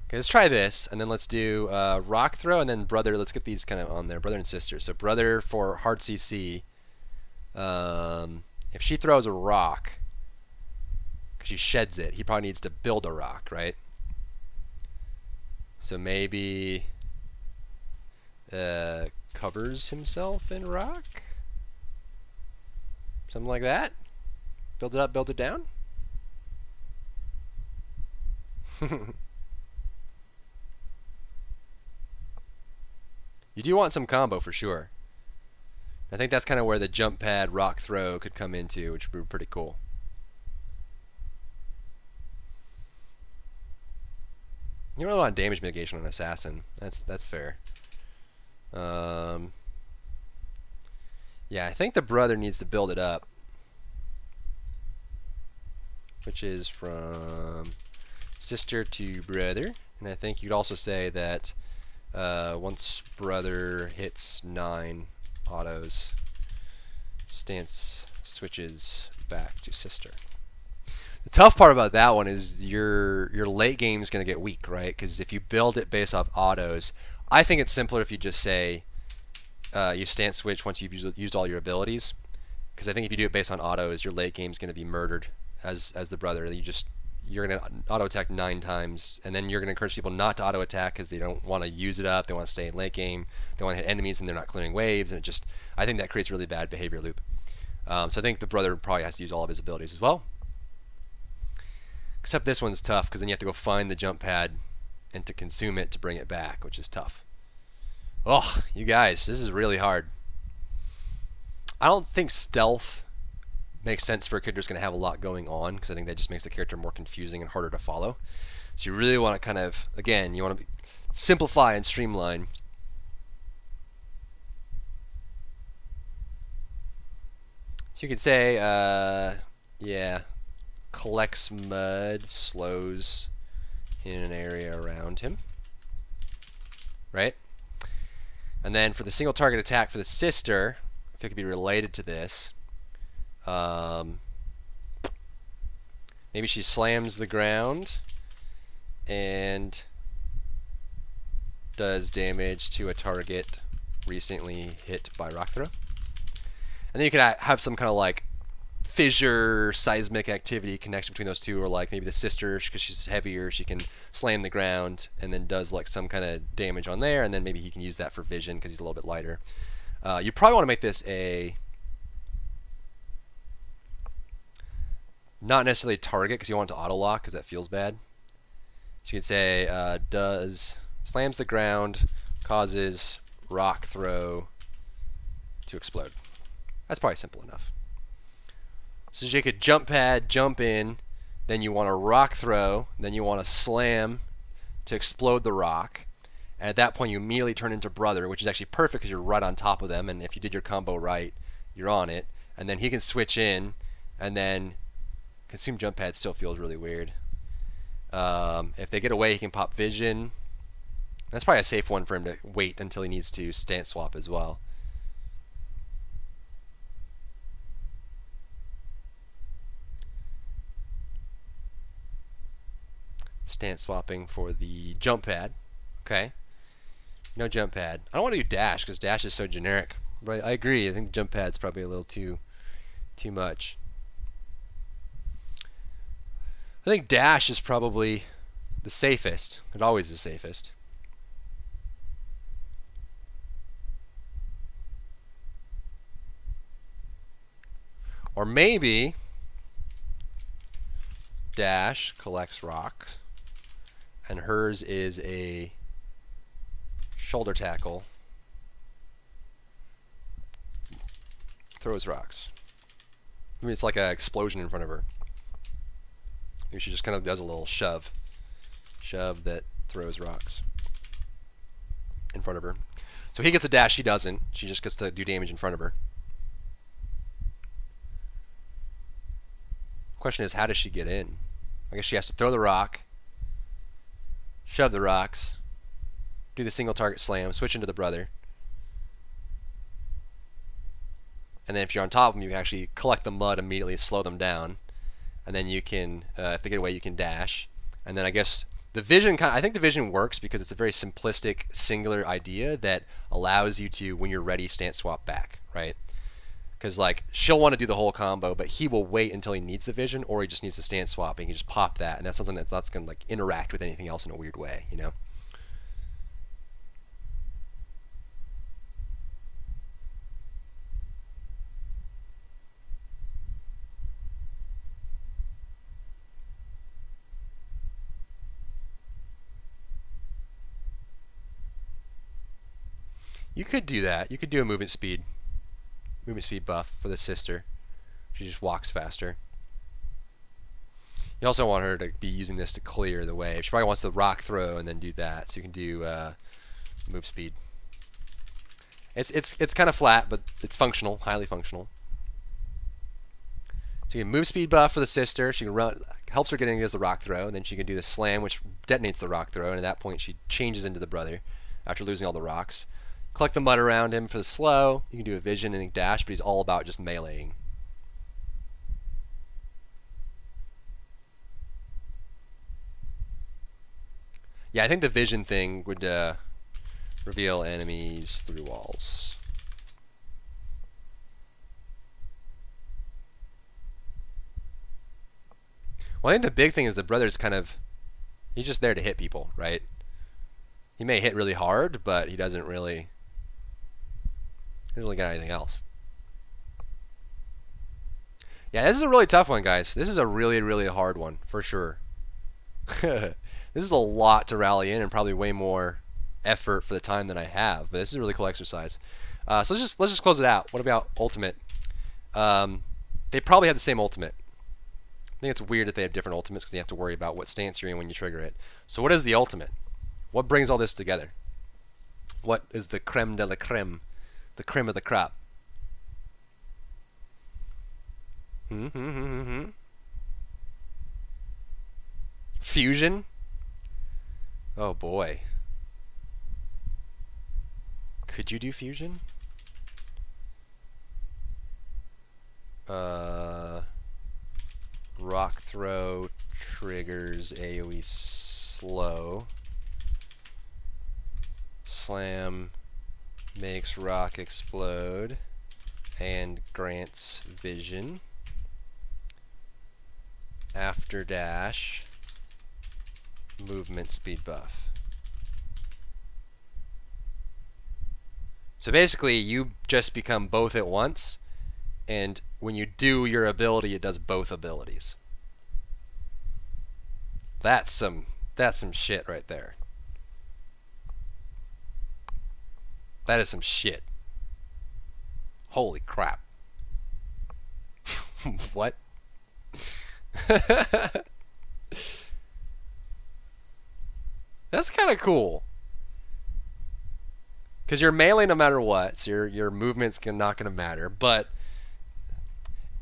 A: Okay, let's try this, and then let's do rock throw, and then brother. Let's get these kind of on there, brother and sister. So brother for hard CC. If she throws a rock, because she sheds it, he probably needs to build a rock, right? So maybe covers himself in rock, something like that. Build it up, build it down. You do want some combo for sure. I think that's kind of where the jump pad rock throw could come into, which would be pretty cool. You don't really want damage mitigation on an assassin. That's fair. Yeah, I think the brother needs to build it up, which is from sister to brother. And I think you'd also say that once brother hits 9 autos, stance switches back to sister. The tough part about that one is your late game is going to get weak, right? Because if you build it based off autos, I think it's simpler if you just say you stance switch once you've used all your abilities. Because I think if you do it based on autos, your late game is going to be murdered as the brother. You're going to auto attack 9 times, and then you're going to encourage people not to auto attack because they don't want to use it up. They want to stay in late game. They want to hit enemies, and they're not clearing waves. And I think that creates a really bad behavior loop. So I think the brother probably has to use all of his abilities as well. Except this one's tough because then you have to go find the jump pad and to consume it to bring it back, which is tough. Oh, you guys, this is really hard. I don't think stealth makes sense for a character who's going to have a lot going on, because I think that just makes the character more confusing and harder to follow. So you really want to kind of, again, you want to simplify and streamline. So you could say, yeah, collects mud, slows in an area around him, right? And then for the single target attack for the sister, if it could be related to this, maybe she slams the ground and does damage to a target recently hit by rock throw. And then you could have some kind of like fissure seismic activity connection between those two, or like maybe the sister, because she's heavier, she can slam the ground and then does like some kind of damage on there, and then maybe he can use that for vision because he's a little bit lighter. You probably want to make this a not necessarily a target, because you want it to auto lock because that feels bad. So you could say does slams the ground, causes rock throw to explode. That's probably simple enough. So you could jump pad, jump in, then you want to rock throw, then you want to slam to explode the rock. And at that point you immediately turn into brother, which is actually perfect because you're right on top of them, and if you did your combo right, you're on it. And then he can switch in, and then consume jump pad still feels really weird. If they get away, he can pop vision. That's probably a safe one for him to wait until he needs to stance swap as well. Stance swapping for the jump pad. Okay. No jump pad. I don't want to do dash because dash is so generic. But I agree. I think jump pad's probably a little too much. I think dash is probably the safest. It always is safest. Or maybe dash collects rocks, and hers is a shoulder tackle, throws rocks. I mean, it's like an explosion in front of her. Maybe she just kind of does a little shove that throws rocks in front of her. So he gets a dash, she doesn't. She just gets to do damage in front of her. Question is, how does she get in? I guess she has to throw the rock, shove the rocks, do the single target slam, switch into the brother, and then if you're on top of them, you can actually collect the mud immediately, slow them down, and then you can, if they get away, you can dash. And then I guess The vision, I think the vision works because it's a very simplistic, singular idea that allows you to, when you're ready, stance swap back, right? Because like she'll want to do the whole combo, but he will wait until he needs the vision, or he just needs to stance swap, and he can just pop that, and that's something that's not going to like interact with anything else in a weird way, you know? You could do that. You could do a movement speed buff for the sister. She just walks faster. You also want her to be using this to clear the way. She probably wants to rock throw and then do that. So you can do move speed. It's kind of flat, but it's functional, highly functional. So you can move speed buff for the sister. She can run, helps her getting as the rock throw, and then she can do the slam, which detonates the rock throw. And at that point, she changes into the brother after losing all the rocks. Collect the mud around him for the slow. You can do a vision and a dash, but he's all about just meleeing. Yeah, I think the vision thing would reveal enemies through walls. Well, I think the big thing is the brother's kind of, he's just there to hit people, right? He may hit really hard, but he doesn't really got anything else. Yeah, this is a really tough one, guys. This is a really, really hard one, for sure. This is a lot to rally in and probably way more effort for the time than I have, but this is a really cool exercise. So let's just close it out. What about ultimate? They probably have the same ultimate. I think it's weird that they have different ultimates because you have to worry about what stance you're in when you trigger it. So what is the ultimate? What brings all this together? What is the creme de la creme? The cream of the crop. Fusion? Oh boy. Could you do fusion? Rock throw triggers AoE slow. Slam makes rock explode and grants vision. After dash, movement speed buff. So basically you just become both at once, and when you do your ability it does both abilities. That's some shit right there. That is some shit. Holy crap. What? That's kind of cool. Because you're melee no matter what, so your movement's not going to matter. But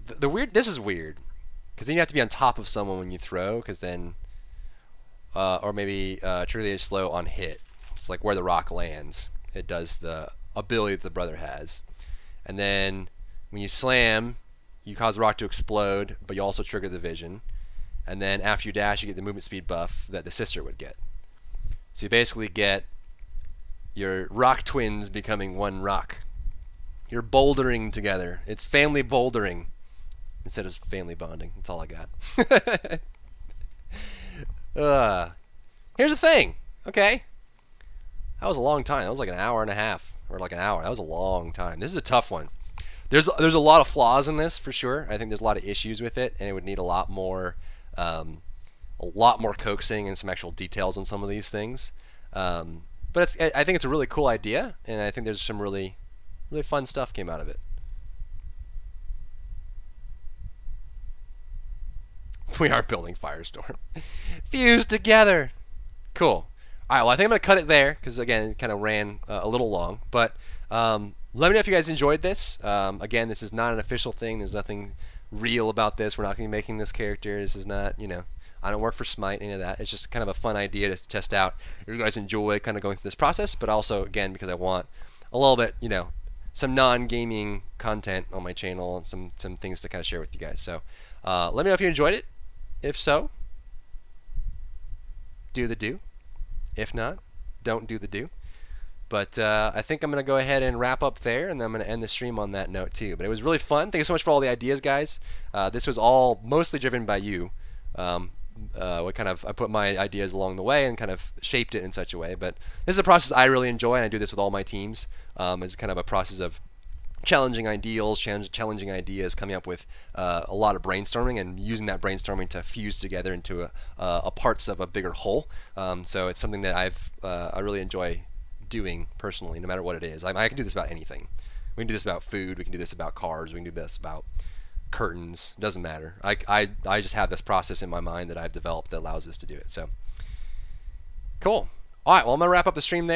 A: the weird, this is weird. Because then you have to be on top of someone when you throw, because then, or maybe trigger the slow on hit. It's like where the rock lands. It does the ability that the brother has. And then when you slam, you cause the rock to explode, but you also trigger the vision. And then after you dash, you get the movement speed buff that the sister would get. So you basically get your rock twins becoming one rock. You're bouldering together. It's family bouldering instead of family bonding. That's all I got. Here's the thing. Okay. That was a long time. That was like an hour and a half, or like an hour. That was a long time. This is a tough one. There's a lot of flaws in this for sure. I think there's a lot of issues with it, and it would need a lot more coaxing and some actual details on some of these things. But I think it's a really cool idea, and I think there's some really fun stuff came out of it. We are building Firestorm. Fused together. Cool. All right, well, I think I'm going to cut it there because, again, it kind of ran a little long. But let me know if you guys enjoyed this. Again, this is not an official thing. There's nothing real about this. We're not going to be making this character. This is not, you know, I don't work for SMITE, any of that. It's just kind of a fun idea to test out if you guys enjoy kind of going through this process. But also, again, because I want a little bit, you know, some non-gaming content on my channel and some things to kind of share with you guys. So let me know if you enjoyed it. If so, do the do. If not, don't do the do. But I think I'm going to go ahead and wrap up there, and then I'm going to end the stream on that note too. But it was really fun. Thank you so much for all the ideas, guys. This was all mostly driven by you. I put my ideas along the way and kind of shaped it in such a way. But this is a process I really enjoy, and I do this with all my teams. It's kind of a process of challenging ideals, challenging ideas, coming up with a lot of brainstorming, and using that brainstorming to fuse together into a parts of a bigger whole. So it's something that I really enjoy doing personally, no matter what it is. I can do this about anything. We can do this about food. We can do this about cars. We can do this about curtains. It doesn't matter. I just have this process in my mind that I've developed that allows us to do it. So cool. All right. Well, I'm gonna wrap up the stream there.